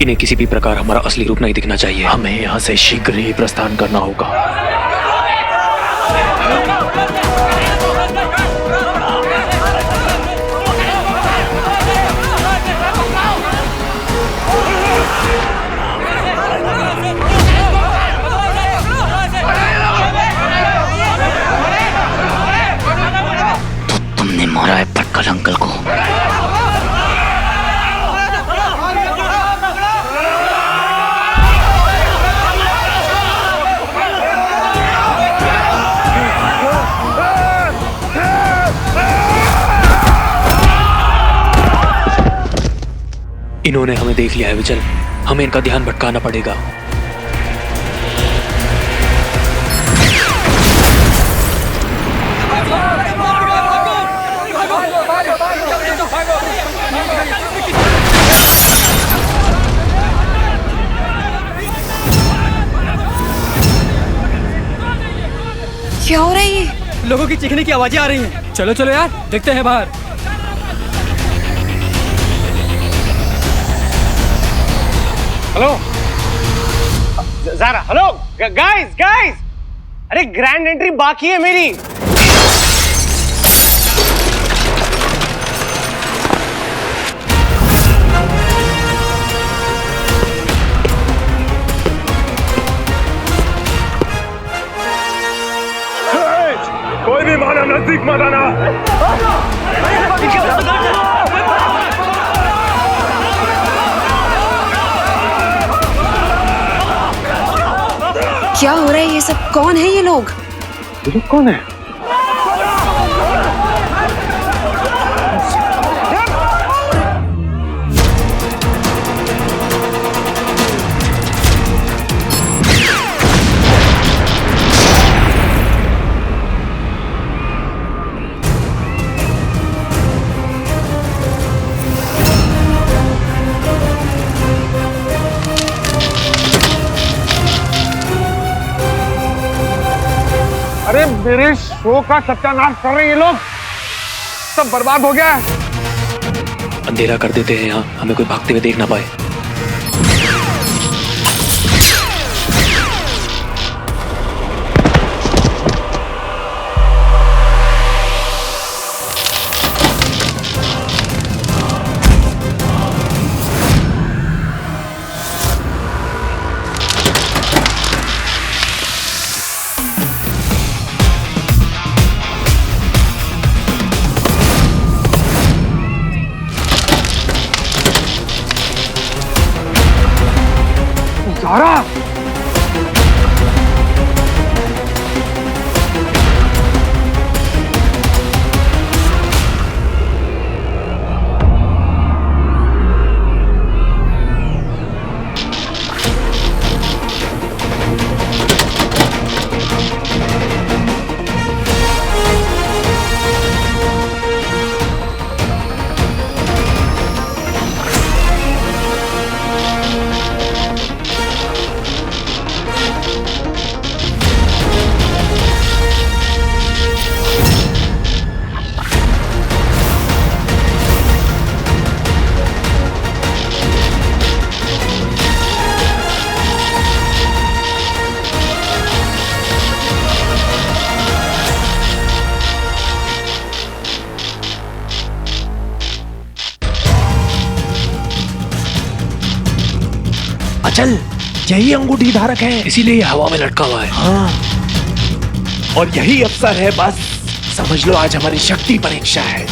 [SPEAKER 12] इन्हें किसी भी प्रकार हमारा असली रूप नहीं दिखना चाहिए। हमें यहाँ से शीघ्र ही प्रस्थान करना होगा।
[SPEAKER 1] तो तुमने मारा है पटकल अंकल को।
[SPEAKER 12] इन्होंने हमें देख लिया है विचल, हमें इनका ध्यान भटकाना पड़ेगा।
[SPEAKER 2] क्या हो रहा है ये?
[SPEAKER 3] लोगों की चीखने की आवाजें आ रही हैं। चलो चलो यार, देखते हैं बाहर।
[SPEAKER 7] Hello Zara, hello guys guys, अरे ग्रैंड एंट्री बाकी है मेरी।
[SPEAKER 5] कोई भी माना नजदीक मत आना।
[SPEAKER 2] क्या हो रहा है ये सब? कौन है ये लोग?
[SPEAKER 5] ये लोग कौन है? मेरे शो का सत्यानाश कर रहे हैं ये लोग। सब बर्बाद हो गया है।
[SPEAKER 3] अंधेरा कर देते हैं यहाँ, हमें कोई भागते हुए देख ना पाए।
[SPEAKER 5] ज़ारा!
[SPEAKER 12] अचल, यही अंगूठी धारक है, इसीलिए ये हवा में लटका हुआ है। हाँ, और यही अवसर है, बस समझ लो आज हमारी शक्ति परीक्षा है।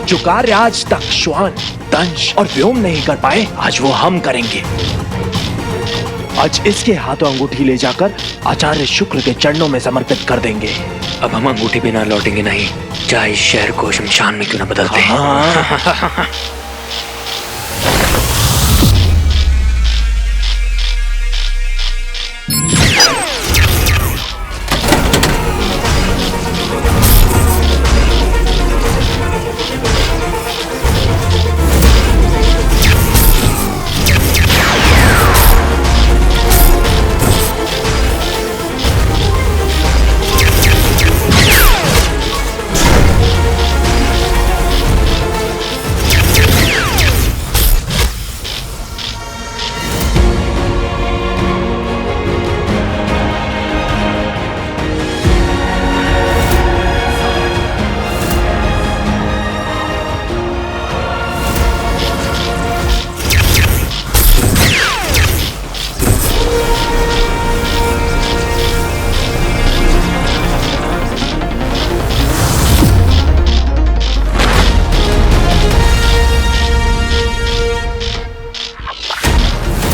[SPEAKER 12] जो कार्य आज तक श्वान, दंश और व्योम नहीं कर पाए, आज वो हम करेंगे। आज इसके हाथों अंगूठी ले जाकर आचार्य शुक्र के चरणों में समर्पित कर देंगे।
[SPEAKER 3] अब हम अंगूठी बिना लौटेंगे नहीं, चाहे इस शहर को शमशान में क्यों ना बदलते हैं।
[SPEAKER 12] हाँ।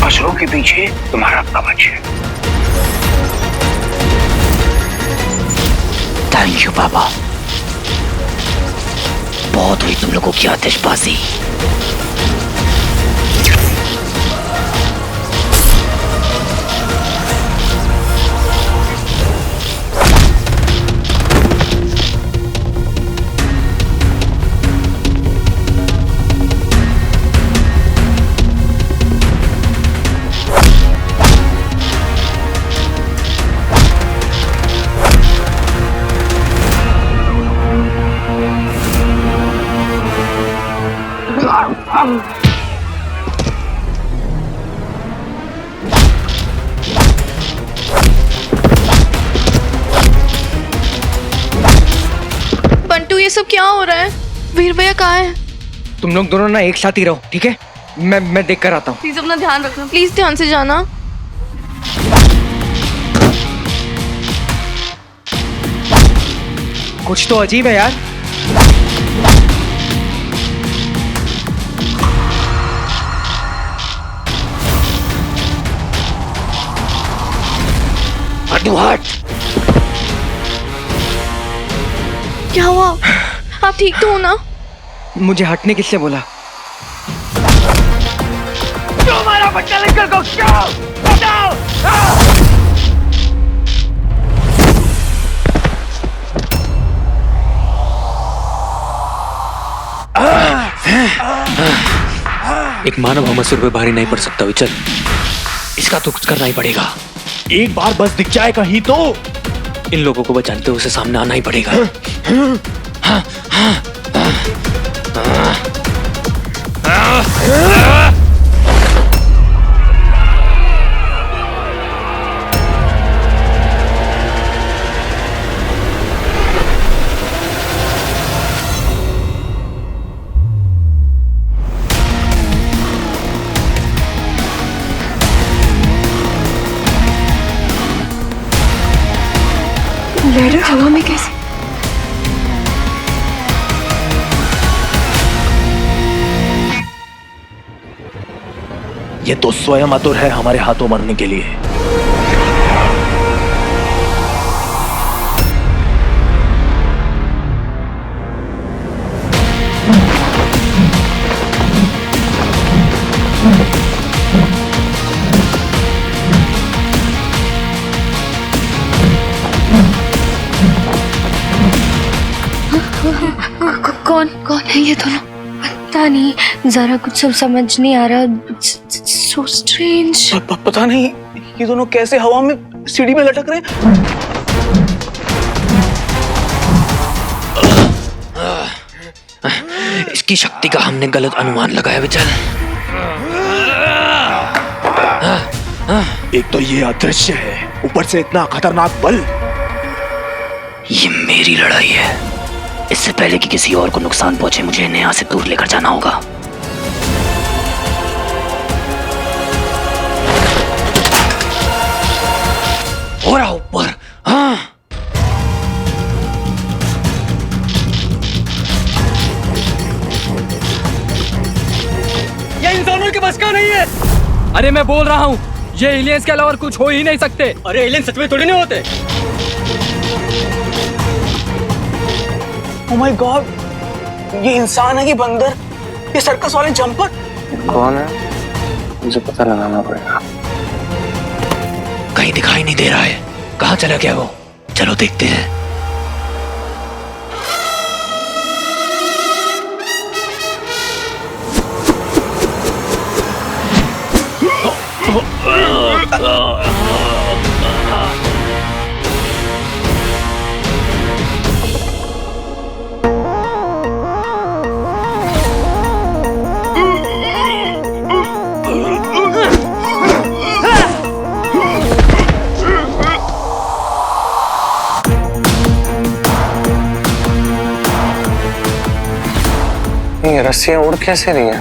[SPEAKER 1] असुरों के पीछे तुम्हारा कवच है।
[SPEAKER 15] थैंक यू बाबा, बहुत हुई तुम लोगों की आतिशबाजी।
[SPEAKER 10] बंटू, ये सब क्या हो रहा है? वीर भैया कहाँ है?
[SPEAKER 6] तुम लोग दोनों ना एक साथ ही रहो, ठीक है? मैं देख कर आता हूँ।
[SPEAKER 10] प्लीज अपना ध्यान रखना, प्लीज ध्यान से जाना।
[SPEAKER 6] कुछ तो अजीब है यार।
[SPEAKER 15] हट।
[SPEAKER 10] क्या हुआ? आप ठीक तो हो ना?
[SPEAKER 6] मुझे हटने किससे बोला?
[SPEAKER 5] क्यों मारा बच्चा लेकर को? क्यों? बचाओ!
[SPEAKER 3] एक मानव हम असुर पे भारी नहीं पड़ सकता विचल।
[SPEAKER 12] इसका तो कुछ करना ही पड़ेगा। एक बार बस दिख जाए कहीं तो।
[SPEAKER 3] इन लोगों को बचाने तो उसे सामने आना ही पड़ेगा।
[SPEAKER 14] लहरें हवा में कैसे?
[SPEAKER 12] ये तो स्वयं आतुर है हमारे हाथों मरने के लिए।
[SPEAKER 4] कौन कौन है ये दोनों? पता नहीं, जरा कुछ सब समझ नहीं आ रहा। So strange.
[SPEAKER 1] पता नहीं ये दोनों कैसे हवा में सीढ़ी में लटक रहे हैं।
[SPEAKER 3] इसकी शक्ति का हमने गलत अनुमान लगाया विचल।
[SPEAKER 12] एक तो ये अदृश्य है, ऊपर से इतना खतरनाक बल।
[SPEAKER 15] ये मेरी लड़ाई है। इससे पहले कि किसी और को नुकसान पहुंचे, मुझे इन्हें यहाँ से दूर लेकर जाना होगा।
[SPEAKER 3] हो रहा ऊपर। हाँ,
[SPEAKER 9] ये इंसानों के बस का नहीं है। अरे मैं बोल रहा हूँ, ये एलियंस के अलावा और कुछ हो ही नहीं सकते। अरे एलियंस सच में थोड़ी नहीं होते।
[SPEAKER 1] ओह माय गॉड, ये इंसान है कि बंदर? ये सर्कस वाले जंपर
[SPEAKER 11] कौन है? मुझे पता लगाना पड़ेगा।
[SPEAKER 3] कहीं दिखाई नहीं दे रहा है। कहाँ चला गया वो? चलो देखते हैं।
[SPEAKER 11] ये रस्सियां उड़ कैसे रही हैं?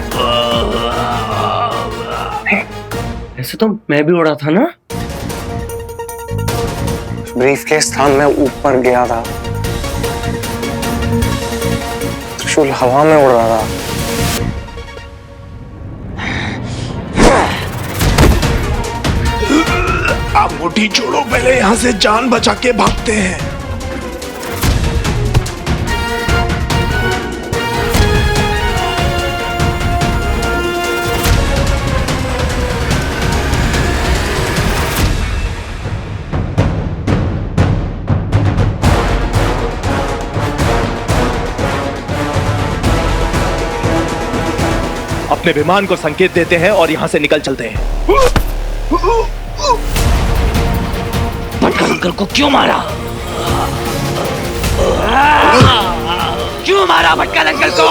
[SPEAKER 11] ऐसे तो मैं भी उड़ा था ना। ब्रीफ केस था, मैं ऊपर गया था। त्रिशूल हवा में उड़ रहा था।
[SPEAKER 12] आप मुट्ठी छोड़ो, पहले यहाँ से जान बचा के भागते हैं। अपने विमान को संकेत देते हैं और यहां से निकल चलते हैं।
[SPEAKER 15] भटकल अंकल को क्यों मारा? क्यों मारा भटकल अंकल को?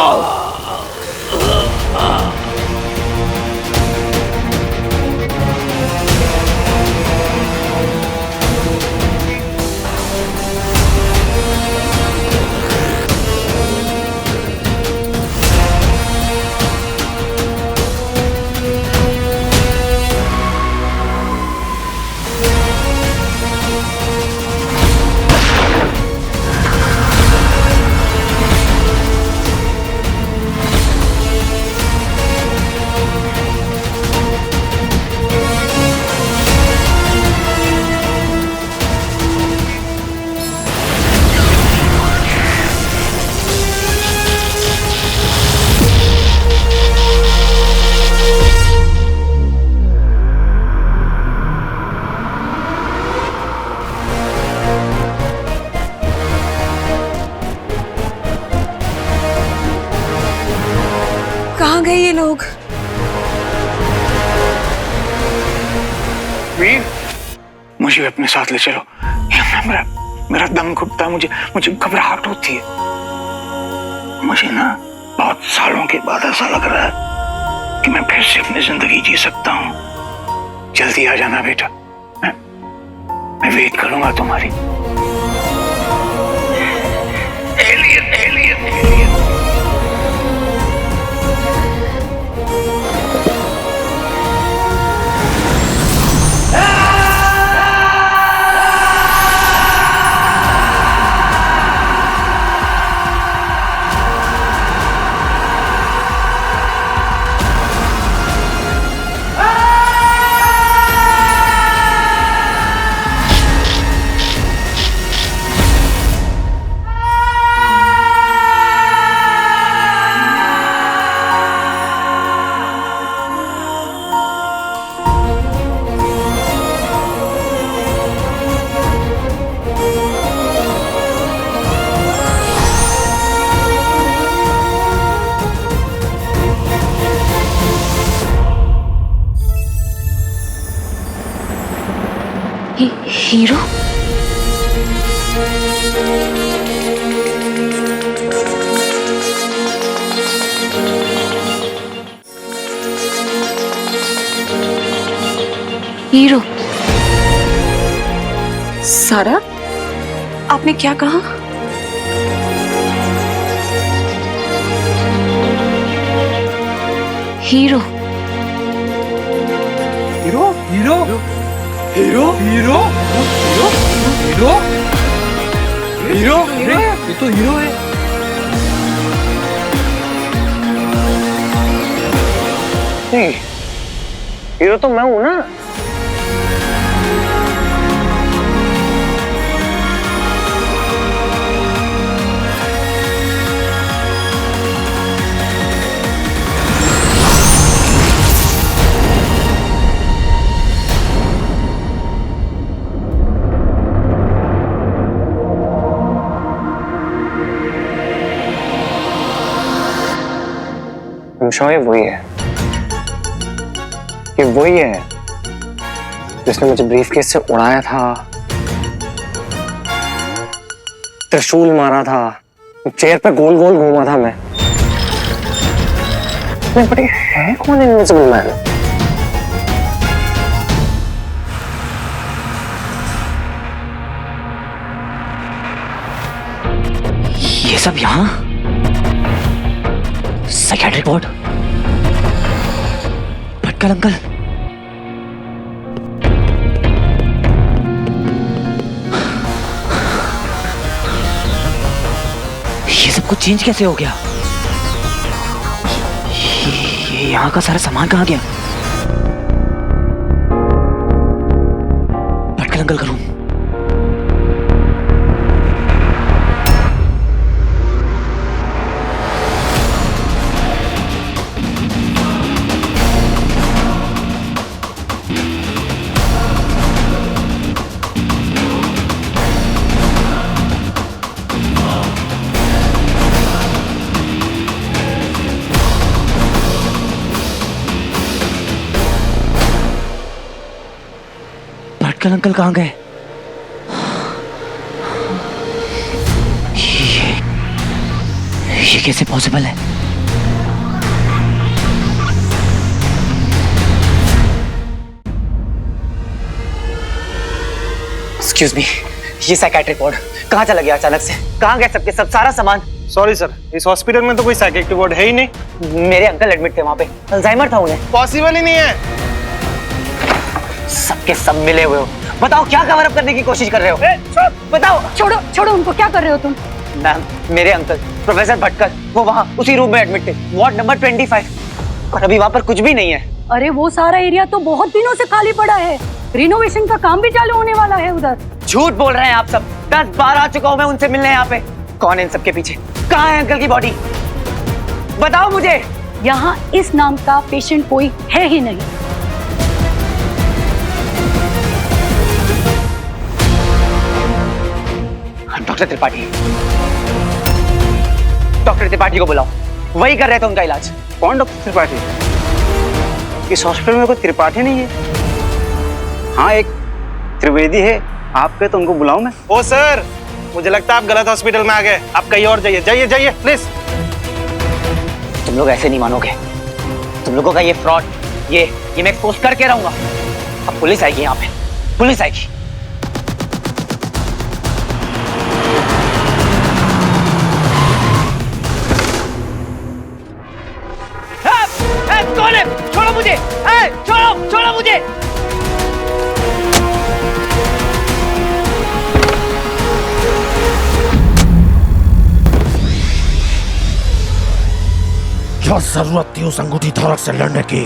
[SPEAKER 14] कहाँ गए ये लोग?
[SPEAKER 1] मुझे भी अपने साथ ले चलो। मेरा मेरा दम घुटता है, मुझे मुझे घबराहट होती है। मुझे ना बहुत सालों के बाद ऐसा लग रहा है कि मैं फिर से अपनी जिंदगी जी सकता हूँ। जल्दी आ जाना बेटा, मैं वेट करूंगा तुम्हारी। Alien alien alien.
[SPEAKER 4] Hero? Hero?
[SPEAKER 14] सारा, आपने क्या कहा?
[SPEAKER 4] Hero?
[SPEAKER 9] Hero hero hero hero hero hero hero, ये तो हीरो है।
[SPEAKER 6] नहीं, हीरो तो मैं हूं ना। ये वही है, ये वही है जिसने मुझे ब्रीफकेस से उड़ाया था, त्रिशूल मारा था, चेयर पे गोल गोल घूमा था मैं। बट ये है कौन इनविजिबल मैन?
[SPEAKER 15] ये सब यहाँ साइकियाट्रिक वार्ड। भटकल अंकल, ये सब कुछ चेंज कैसे हो गया? ये यहाँ का सारा सामान कहाँ गया? भटकल अंकल का रूम। भटकल अंकल कहाँ गए? ये कैसे पॉसिबल है?
[SPEAKER 6] एक्सक्यूज मी, ये साइकियाट्रिक वार्ड कहाँ चला गया अचानक से? कहाँ गए सबके सब सारा सामान?
[SPEAKER 16] सॉरी सर, इस हॉस्पिटल में तो कोई साइकियाट्रिक वार्ड है ही नहीं।
[SPEAKER 6] मेरे अंकल एडमिट थे वहाँ पे, अल्जाइमर था उन्हें।
[SPEAKER 16] पॉसिबल ही नहीं है।
[SPEAKER 6] सबके सब मिले हुए हो, बताओ क्या कवर अप करने की कोशिश कर रहे हो? बताओ।
[SPEAKER 14] छोड़ो छोड़ो उनको, क्या कर रहे हो तुम?
[SPEAKER 6] मैम, मेरे अंकल प्रोफेसर भटकल वो वहाँ उसी रूम में एडमिट थे, वार्ड नंबर 25, और अभी वहाँ पर कुछ भी नहीं है।
[SPEAKER 14] अरे वो सारा एरिया तो बहुत दिनों से खाली पड़ा है, रिनोवेशन का काम भी चालू होने वाला है उधर।
[SPEAKER 6] झूठ बोल रहे हैं आप सब। 10 बार आ चुका हूँ मैं उनसे मिलने यहाँ पे। कौन है इन सबके पीछे? कहाँ है अंकल की बॉडी? बताओ मुझे।
[SPEAKER 14] यहाँ इस नाम का पेशेंट कोई है ही नहीं।
[SPEAKER 6] डॉक्टर त्रिपाठी, डॉक्टर त्रिपाठी को बुलाओ, वही कर रहे थे उनका इलाज।
[SPEAKER 16] कौन डॉक्टर त्रिपाठी? इस हॉस्पिटल में कोई त्रिपाठी नहीं है। हाँ, एक त्रिवेदी है आपके, तो उनको बुलाऊं मैं? ओ सर, मुझे लगता है आप गलत हॉस्पिटल में आ गए, आप कहीं और जाइए। जाइए जाइए प्लीज।
[SPEAKER 15] तुम लोग ऐसे नहीं मानोगे, तुम लोगों का ये फ्रॉड, ये मैं एक्सपोज करके रहूंगा। अब पुलिस आएगी यहाँ पे, पुलिस आएगी।
[SPEAKER 7] कौन है? छोड़ो मुझे, छोड़ो मुझे।
[SPEAKER 12] क्या जरूरत थी उस अंगूठी धारक से लड़ने की?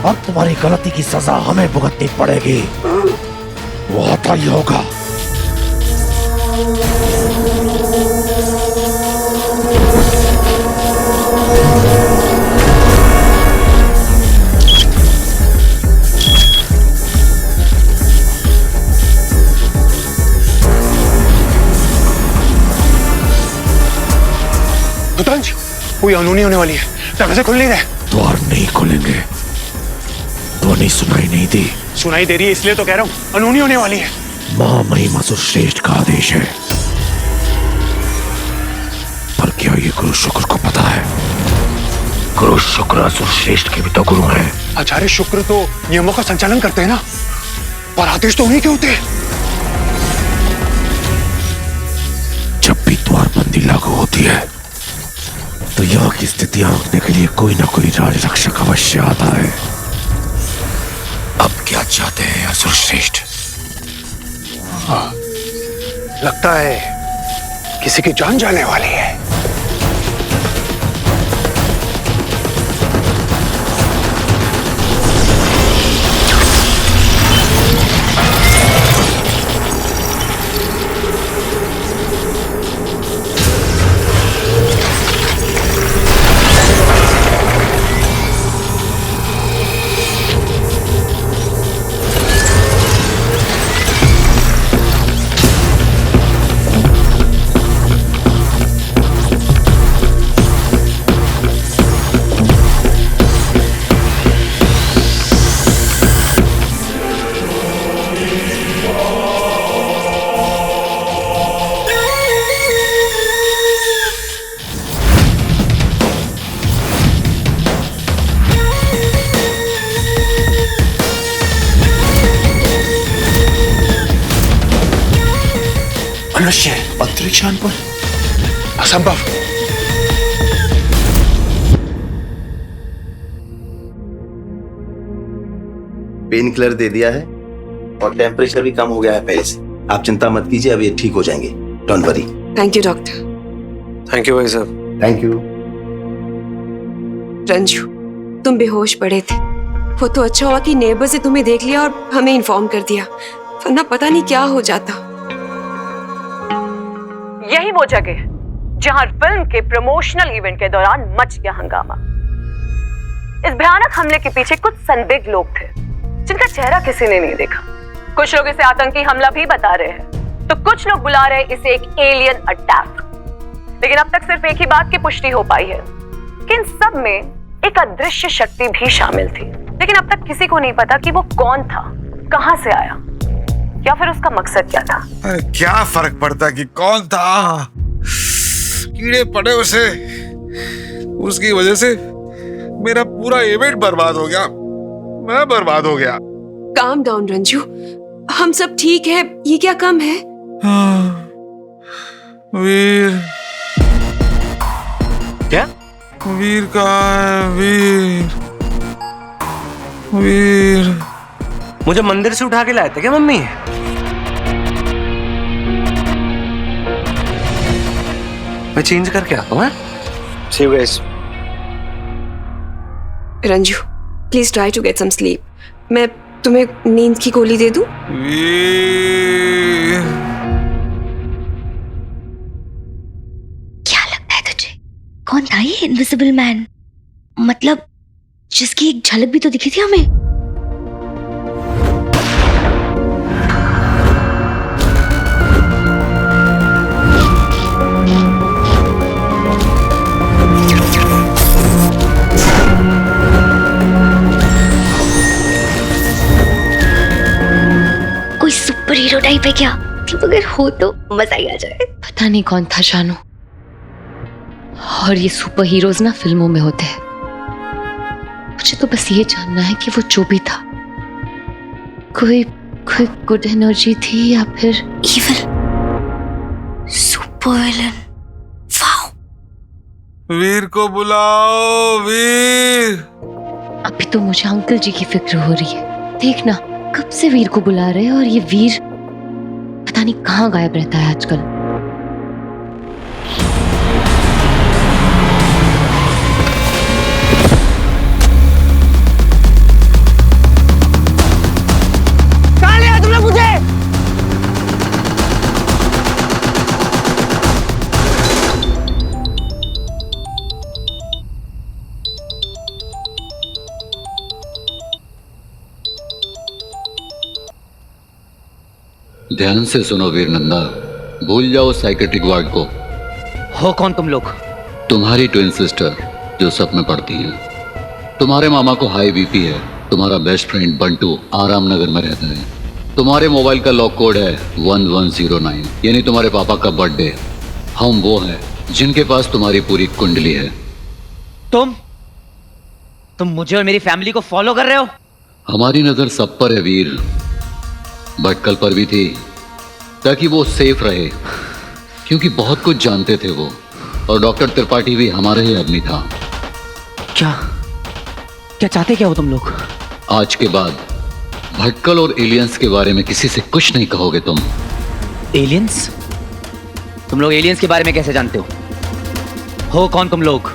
[SPEAKER 12] अब तुम्हारी गलती की सजा हमें भुगतनी पड़ेगी, वो आता ही होगा।
[SPEAKER 1] दुतांश, कोई अनहोनी होने वाली है, दरवाजे खुल नहीं रहे।
[SPEAKER 12] द्वार नहीं खुलेंगे, ध्वनि सुनाई नहीं दी।
[SPEAKER 1] सुनाई दे रही है इसलिए तो कह रहा हूँ, अनहोनी होने वाली है।
[SPEAKER 12] मां महिमासुर श्रेष्ठ का आदेश है, पर क्या ये गुरु शुक्र को पता है? गुरु शुक्र असुर श्रेष्ठ के भी तो गुरु हैं।
[SPEAKER 1] आचार्य शुक्र तो नियमों का संचालन करते हैं ना, पर आदेश तो उन्हीं के होते हैं।
[SPEAKER 12] जब भी द्वारबंदी लागू होती है तो यहाँ की स्थिति आंकने के लिए कोई ना कोई राज रक्षक अवश्य आता है। अब क्या चाहते हैं असुर श्रेष्ठ?
[SPEAKER 1] लगता है किसी की जान जाने वाली है। मनुष्य
[SPEAKER 12] अंतरिक्षान पर
[SPEAKER 1] असंभव।
[SPEAKER 17] पेन किलर दे दिया है और टेम्परेचर भी कम हो गया है पहले से। आप चिंता मत कीजिए, अब ये ठीक हो जाएंगे। Don't worry.
[SPEAKER 18] Thank you doctor.
[SPEAKER 11] Thank you भाई साहब।
[SPEAKER 17] Thank you.
[SPEAKER 18] रंजू, तुम बेहोश पड़े थे, वो तो अच्छा हुआ कि नेबर से तुम्हें देख लिया और हमें इन्फॉर्म कर दिया, वरना पता नहीं क्या हो जाता।
[SPEAKER 10] यही वो जगह है जहां फिल्म के प्रमोशनल इवेंट के दौरान मच गया हंगामा। इस भयानक हमले के पीछे कुछ संदिग्ध लोग थे जिनका चेहरा किसी ने नहीं देखा। कुछ लोग इसे आतंकी हमला भी बता रहे हैं, तो कुछ लोग बुला रहे हैं इसे एक एलियन अटैक। लेकिन अब तक सिर्फ एक ही बात की पुष्टि हो पाई है कि इन सब में एक अदृश्य शक्ति भी शामिल थी। लेकिन अब तक किसी को नहीं पता कि वो कौन था, कहां से आया, या फिर उसका मकसद क्या था।
[SPEAKER 19] अरे क्या फर्क पड़ता कि कौन था, कीड़े पड़े उसे। उसकी वजह से मेरा पूरा इवेंट बर्बाद हो गया, मैं बर्बाद हो गया।
[SPEAKER 18] काम डाउन रंजू, हम सब ठीक है। ये क्या कम है?
[SPEAKER 19] वीर
[SPEAKER 11] क्या?
[SPEAKER 19] वीर कहाँ है? वीर
[SPEAKER 11] मुझे मंदिर से उठा के लाए थे क्या मम्मी? मैं चेंज करके आता हूँ। See you guys.
[SPEAKER 18] Ranju, please try to get some sleep. मैं तुम्हें नींद की गोली दे दूं?
[SPEAKER 4] क्या लगता है तुझे, कौन था ये इनविजिबल मैन? मतलब जिसकी एक झलक भी तो दिखी थी हमें। क्या, मतलब अगर हो तो मजा ही आ जाए। पता नहीं कौन था शानू, और ये सुपर हीरोज ना फिल्मों में होते हैं। मुझे तो बस ये जानना है कि वो जो भी था, कोई गुड एनर्जी थी या फिर इविल सुपर विलन।
[SPEAKER 19] वीर को बुलाओ, वीर।
[SPEAKER 4] अभी तो मुझे अंकल जी की फिक्र हो रही है। देखना कब से वीर को बुला रहे हैं, और ये वीर पता नहीं कहाँ गायब रहता है आजकल।
[SPEAKER 6] कहाँ ले आए तुम लोग मुझे?
[SPEAKER 20] ध्यान से सुनो वीर नंदा, भूल जाओ साइकेट्रिक वार्ड को।
[SPEAKER 15] हो कौन तुम लोग?
[SPEAKER 20] तुम्हारी ट्विन सिस्टर जो सब में पढ़ती है। तुम्हारे मामा को हाई बीपी है। तुम्हारा बेस्ट फ्रेंड बंटू आराम नगर में रहता है। तुम्हारे मोबाइल का लॉक कोड है 1109, यानी तुम्हारे पापा का बर्थडे। हम वो हैं जिनके पास तुम्हारी पूरी कुंडली है।
[SPEAKER 15] तुम मुझे और मेरी फैमिली को फॉलो कर रहे हो?
[SPEAKER 20] हमारी नजर सब पर है वीर, भटकल पर भी थी, ताकि वो सेफ रहे, क्योंकि बहुत कुछ जानते थे वो। और डॉक्टर त्रिपाठी भी हमारा ही आदमी था।
[SPEAKER 15] क्या चाहते क्या हो तुम लोग?
[SPEAKER 20] आज के बाद भटकल और एलियंस के बारे में किसी से कुछ नहीं कहोगे तुम।
[SPEAKER 15] एलियंस? तुम लोग एलियंस के बारे में कैसे जानते हो कौन तुम लोग?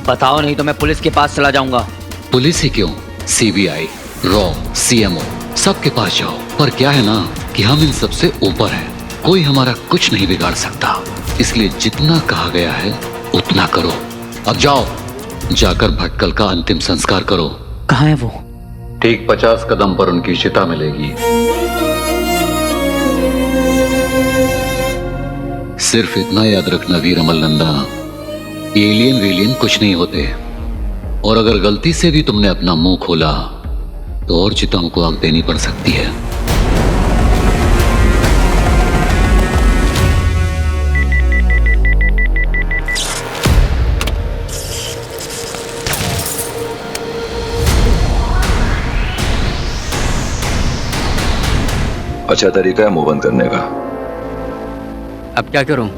[SPEAKER 15] बताओ, नहीं तो मैं पुलिस के पास चला जाऊंगा।
[SPEAKER 20] पुलिस ही क्यों, सीबीआई, रॉ, सीएमओ, सबके पास जाओ। पर क्या है ना कि हम इन सबसे ऊपर हैं, कोई हमारा कुछ नहीं बिगाड़ सकता। इसलिए जितना कहा गया है उतना करो। अब जाओ, जाकर भटकल का अंतिम संस्कार करो।
[SPEAKER 15] कहाँ है वो?
[SPEAKER 20] ठीक 50 कदम पर उनकी चिता मिलेगी। सिर्फ इतना याद रखना वीर अमलनंदा, एलियन वेलियन कुछ नहीं होते। और अगर गलती से भी तुमने अपना मुंह खोला तो और चिताओं को आग देनी पड़ सकती है।
[SPEAKER 21] अच्छा तरीका है मुंह बंद करने का।
[SPEAKER 9] अब क्या करूं?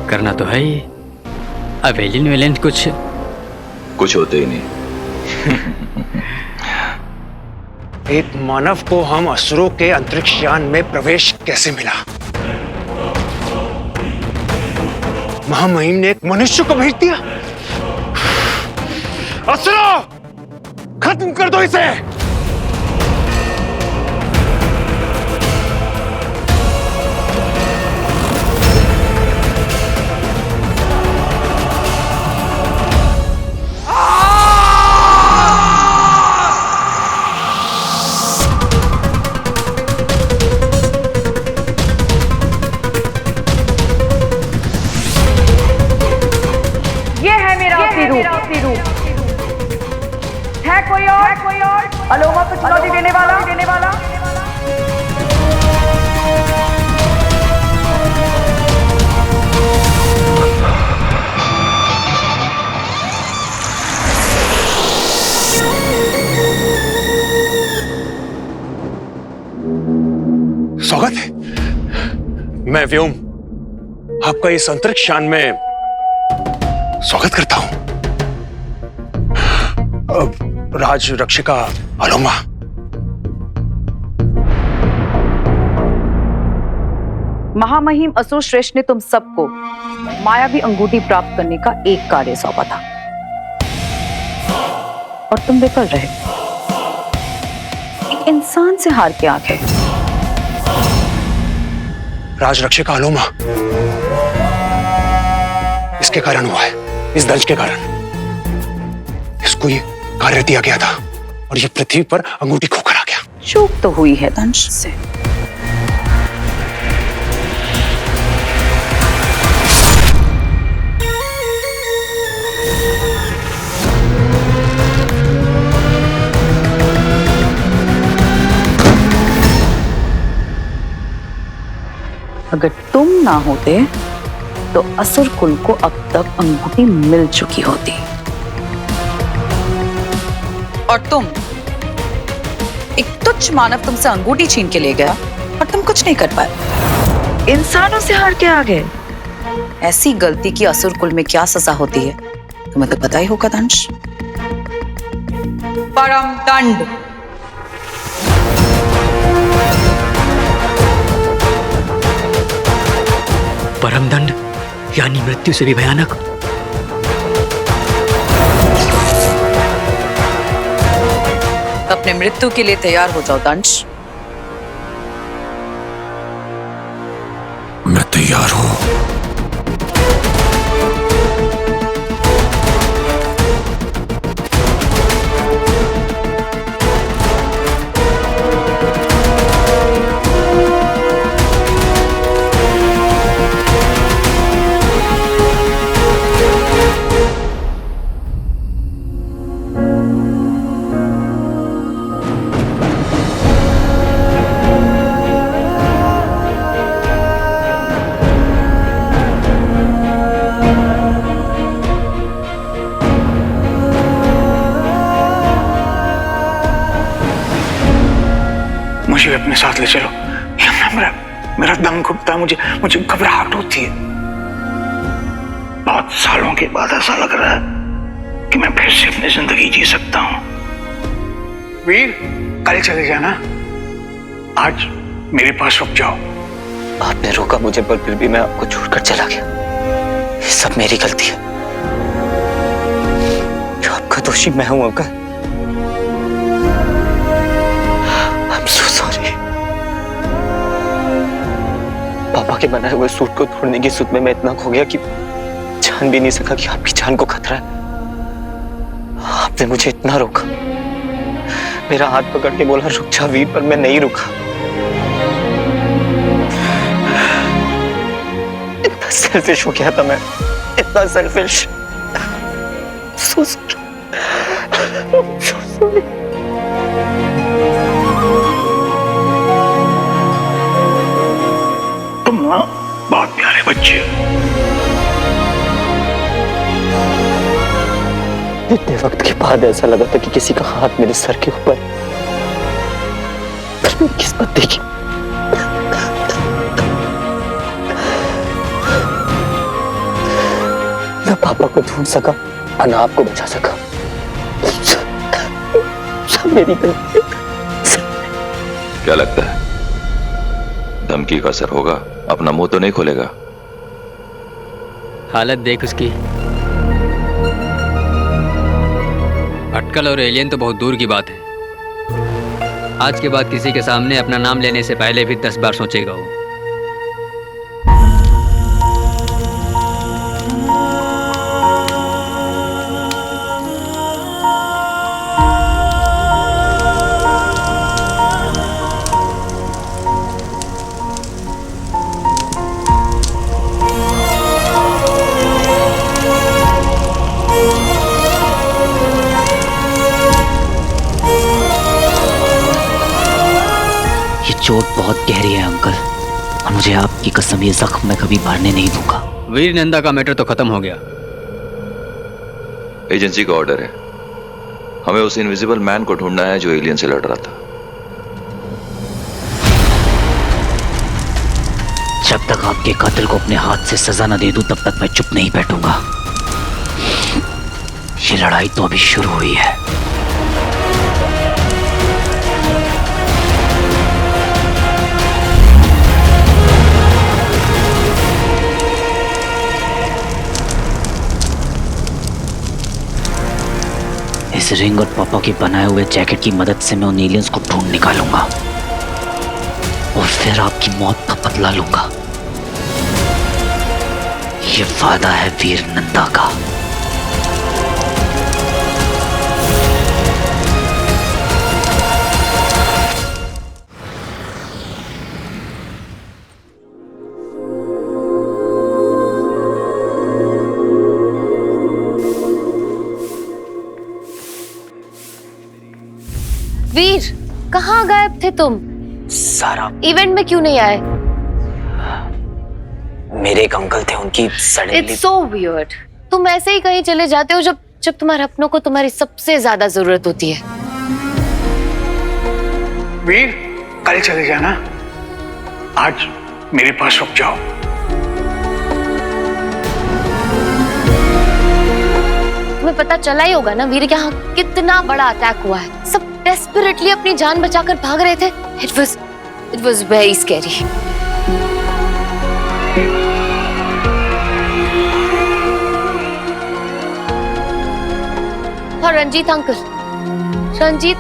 [SPEAKER 9] करना तो है ही। अब एलियन वेलियन कुछ
[SPEAKER 21] होते ही नहीं।
[SPEAKER 1] एक मानव को हम असुरों के अंतरिक्ष यान में प्रवेश कैसे मिला? महामहिम ने एक मनुष्य को भेज दिया। असुरों, खत्म कर दो इसे।
[SPEAKER 10] है कोई और? अलोमा को चुनौती देने वाला?
[SPEAKER 1] स्वागत है। मैं व्योम आपका इस अंतरिक्ष यान में स्वागत करता हूं। राज रक्षिका अलोमा,
[SPEAKER 2] महामहिम असुर श्रेष्ठ ने तुम सबको मायावी अंगूठी प्राप्त करने का एक कार्य सौंपा था और तुम विफल रहे। एक इंसान से हार के आंखें।
[SPEAKER 1] राज रक्षिका अलोमा, इसके कारण हुआ है, इस दंश के कारण। इसको ये कार्य दिया गया था और ये पृथ्वी पर अंगूठी खोकर आ गया।
[SPEAKER 2] चूक तो हुई है दंश से। अगर तुम ना होते तो असुर कुल को अब तक अंगूठी मिल चुकी होती। और तुम, एक तुच्छ मानव तुमसे अंगूठी छीन के ले गया और तुम कुछ नहीं कर पाए। इंसानों से हार के आ गए। ऐसी गलती की असुर कुल में क्या सजा होती है तुम्हें तो पता ही होगा दंश। परम दंड।
[SPEAKER 3] परम दंड यानी मृत्यु से भी भयानक।
[SPEAKER 2] अपने मृत्यु के लिए तैयार हो जाओ दंश।
[SPEAKER 12] मैं तैयार हूं।
[SPEAKER 1] मुझे भी अपने साथ ले चलो। मेरा दम घुटता है, मुझे घबराहट होती है। बहुत सालों के बाद ऐसा लग रहा है कि मैं फिर से अपनी जिंदगी जी सकता हूं। वीर, कल चले जाना, आज मेरे पास रुक जाओ।
[SPEAKER 15] आपने रोका मुझे पर फिर भी मैं आपको छोड़कर चला गया। ये सब मेरी गलती है। आपका दोषी मैं हूं अंकल। I'm so sorry। पापा के बनाए हुए सूट को तोड़ने की सुध में मैं इतना खो गया कि जान भी नहीं सका कि आपकी जान को खतरा है। आपने मुझे इतना रोका, मेरा हाथ पकड़ के बोला रुक जा वीर, पर मैं नहीं रुका। इतना सेल्फिश हो गया था मैं, इतना selfish. So sorry। So sorry।
[SPEAKER 1] तुम ना बहुत प्यारे बच्चे हो।
[SPEAKER 15] इतने वक्त के बाद ऐसा लगा था कि किसी का हाथ मेरे सर के ऊपर, पर मेरी किस्मत देखी। मैं पापा को ढूंढ सका और ना आपको बचा सका। सब मेरी गलती।
[SPEAKER 21] क्या लगता है धमकी का असर होगा? अपना मुंह तो नहीं खोलेगा?
[SPEAKER 9] हालत देख उसकी। अटकल और एलियन तो बहुत दूर की बात है। आज के बाद किसी के सामने अपना नाम लेने से पहले भी 10 बार सोचेगा वो।
[SPEAKER 15] चोट बहुत गहरी है अंकल, और मुझे आपकी कसम ये जख्म मैं कभी भरने नहीं दूंगा।
[SPEAKER 9] वीर नंदा का मैटर तो खत्म हो गया।
[SPEAKER 21] एजेंसी का ऑर्डर है, हमें उस इनविजिबल मैन को ढूंढना है जो एलियन से लड़ रहा था।
[SPEAKER 15] जब तक आपके कातिल को अपने हाथ से सजा न दे दूं तब तक मैं चुप नहीं बैठूंगा। ये लड़ाई तो अभी शुरू हुई है। इस रिंग और पापा के बनाए हुए जैकेट की मदद से मैं उन एलियंस को ढूंढ निकालूंगा और फिर आपकी मौत का बदला लूंगा। ये वादा है वीर नंदा का।
[SPEAKER 4] वीर, कहाँ गायब थे तुम?
[SPEAKER 15] सारा
[SPEAKER 4] इवेंट में क्यों नहीं आए?
[SPEAKER 3] मेरे एक अंकल थे, उनकी सडनली।
[SPEAKER 4] It's so weird. तुम ऐसे ही कहीं चले जाते हो जब जब तुम्हारे अपनों को तुम्हारी सबसे ज्यादा जरूरत होती है।
[SPEAKER 1] वीर, कल चले जाना, आज मेरे पास रुक जाओ।
[SPEAKER 4] तुम्हें पता चला ही होगा ना वीर, यहाँ कितना बड़ा अटैक हुआ है। सब डेस्परेटली अपनी जान बचाकर भाग रहे थे। It was very scary. और रंजीत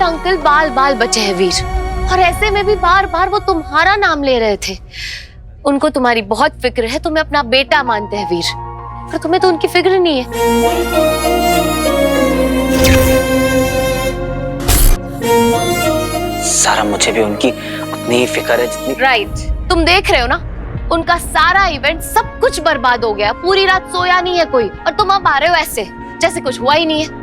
[SPEAKER 4] अंकल बाल बाल बचे हैं वीर, और ऐसे में भी बार बार वो तुम्हारा नाम ले रहे थे। उनको तुम्हारी बहुत फिक्र है, तुम्हें अपना बेटा मानते हैं वीर, पर तुम्हें तो उनकी फिक्र नहीं है।
[SPEAKER 3] सारा, मुझे भी उनकी उतनी ही फिक्र है जितनी।
[SPEAKER 4] राइट, तुम देख रहे हो ना, उनका सारा इवेंट सब कुछ बर्बाद हो गया। पूरी रात सोया नहीं है कोई, और तुम अब आ रहे हो ऐसे जैसे कुछ हुआ ही नहीं है।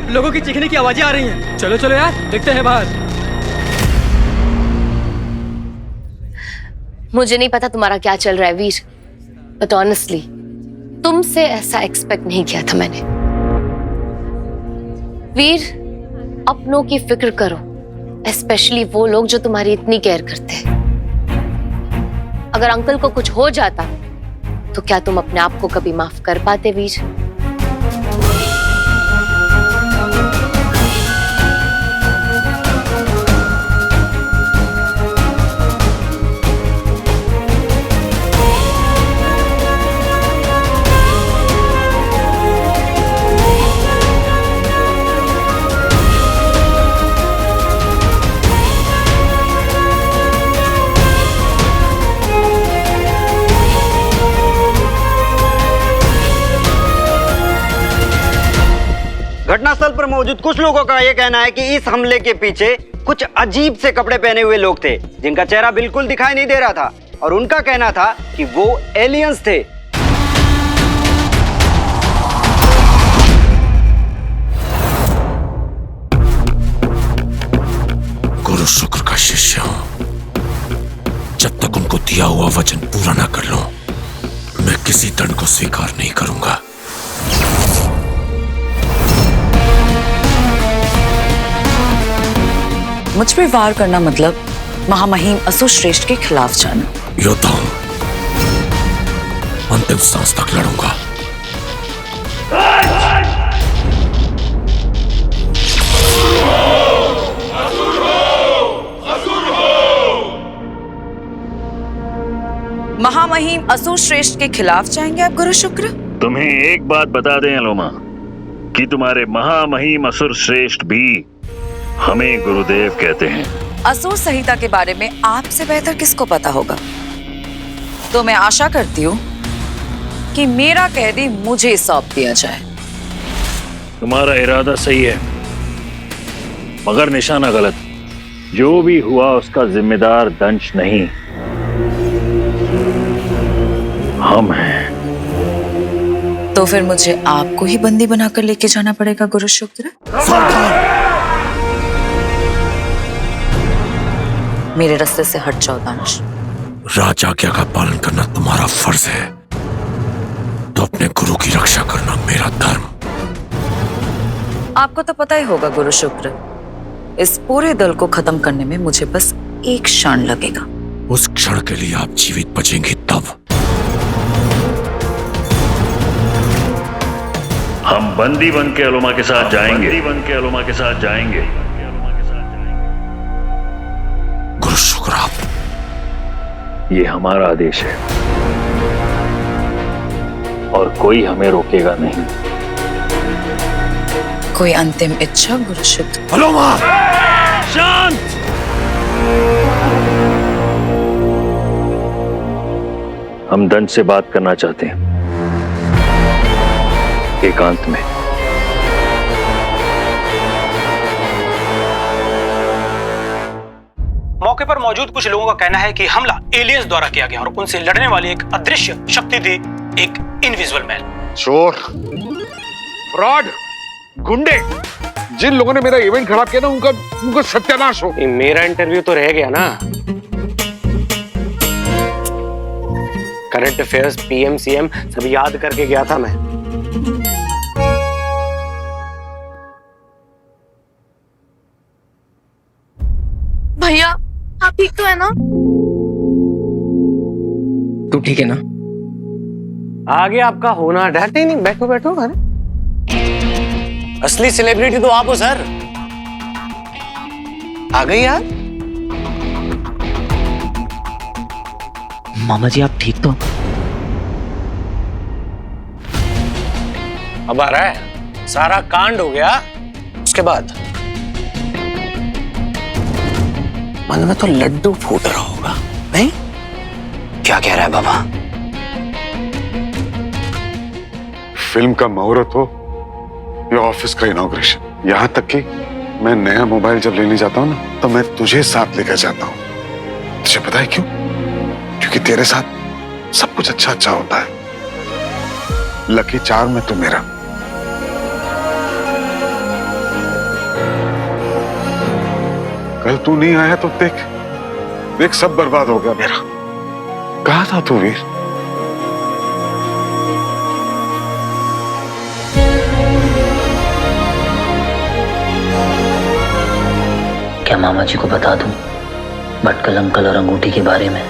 [SPEAKER 7] लोगों की चीखने की आवाजें आ रही हैं। चलो चलो यार, देखते हैं बाहर।
[SPEAKER 4] मुझे नहीं पता तुम्हारा क्या चल रहा है वीर, बट ऑनेस्टली तुमसे ऐसा एक्सपेक्ट नहीं किया था मैंने। वीर, अपनों की फिक्र करो, स्पेशली वो लोग जो तुम्हारी इतनी केयर करते हैं। अगर अंकल को कुछ हो जाता तो क्या तुम अपने आप को कभी माफ कर पाते वीर?
[SPEAKER 13] घटनास्थल पर मौजूद कुछ लोगों का यह कहना है कि इस हमले के पीछे कुछ अजीब से कपड़े पहने हुए लोग थे, जिनका चेहरा बिल्कुल दिखाई नहीं दे रहा था, और उनका कहना था कि वो एलियंस थे।
[SPEAKER 12] गुरु शुक्र का शिष्य हूं। जब तक उनको दिया हुआ वचन पूरा ना कर लूं, मैं किसी दंड को स्वीकार नहीं करूंगा।
[SPEAKER 2] मुझ पे वार करना मतलब महामहिम असुर श्रेष्ठ के खिलाफ जाना।
[SPEAKER 12] योद्धा हूं, अंतिम सांस तक लड़ूंगा।
[SPEAKER 2] महामहिम असुर श्रेष्ठ के खिलाफ जाएंगे आप गुरु शुक्र?
[SPEAKER 22] तुम्हें एक बात बता दें अलोमा, कि तुम्हारे महामहिम असुर श्रेष्ठ भी हमें गुरुदेव कहते हैं।
[SPEAKER 2] असुर संहिता के बारे में आपसे बेहतर किसको पता होगा? तो मैं आशा करती हूँ कि मेरा कैदी मुझे सौंप दिया जाए।
[SPEAKER 22] तुम्हारा इरादा सही है, मगर निशाना गलत। जो भी हुआ उसका जिम्मेदार दंश नहीं, हम हैं।
[SPEAKER 2] तो फिर मुझे आपको ही बंदी बनाकर लेके जाना पड़ेगा गुरु शुक्र। मेरे रास्ते से हट जाओ दानिश।
[SPEAKER 12] राज आज्ञा का पालन करना तुम्हारा फर्ज है, तो अपने गुरु की रक्षा करना मेरा धर्म।
[SPEAKER 2] आपको तो पता ही होगा गुरु शुक्र, इस पूरे दल को खत्म करने में मुझे बस एक क्षण लगेगा।
[SPEAKER 12] उस क्षण के लिए आप जीवित बचेंगे तब।
[SPEAKER 22] हम बंदी बन के अलोमा के साथ जाएंगे। बंदी बन के अलोमा के साथ जाएंगे।
[SPEAKER 12] गुरु शुक्र, आप
[SPEAKER 22] ये हमारा आदेश है और कोई हमें रोकेगा नहीं।
[SPEAKER 2] कोई अंतिम इच्छा गुरु शुक्र?
[SPEAKER 12] अलोमा!
[SPEAKER 22] शांत! हम दंड से बात करना चाहते हैं, एकांत में।
[SPEAKER 23] मौके पर मौजूद कुछ लोगों का कहना है कि हमला एलियंस द्वारा किया गया और उनसे लड़ने वाली एक अदृश्य शक्ति थी, एक इनविजिबल मैन।
[SPEAKER 19] चोर, फ्रॉड, गुंडे, जिन लोगों ने मेरा इवेंट खराब किया ना उनका सत्यानाश हो।
[SPEAKER 7] मेरा इंटरव्यू तो रह गया ना। करंट अफेयर्स, पीएम सीएम सब याद करके गया था मैं।
[SPEAKER 10] भैया आप ठीक तो है ना?
[SPEAKER 3] तू ठीक है ना?
[SPEAKER 7] आगे आपका होना डरते ही नहीं। बैठो बैठो। अरे असली सेलिब्रिटी तो आप हो सर। आ गई यार।
[SPEAKER 3] मामा जी आप ठीक तो?
[SPEAKER 7] अब आ रहा है, सारा कांड हो गया उसके बाद मन में तो लड्डू फूट रहा होगा नहीं?
[SPEAKER 1] क्या कह रहा है बाबा?
[SPEAKER 19] फिल्म का मुहूर्त हो या ऑफिस का इनॉग्रेशन, यहाँ तक कि मैं नया मोबाइल जब लेने जाता हूँ ना तो मैं तुझे साथ लेकर जाता हूँ। तुझे पता है क्यों? क्योंकि तेरे साथ सब कुछ अच्छा अच्छा होता है। लकी चार्म में तू मेरा। कल तू नहीं आया तो देख सब बर्बाद हो गया मेरा। कहा था तू वीर?
[SPEAKER 3] क्या मामा जी को बता दूं भटकल अंकल और अंगूठी के बारे में?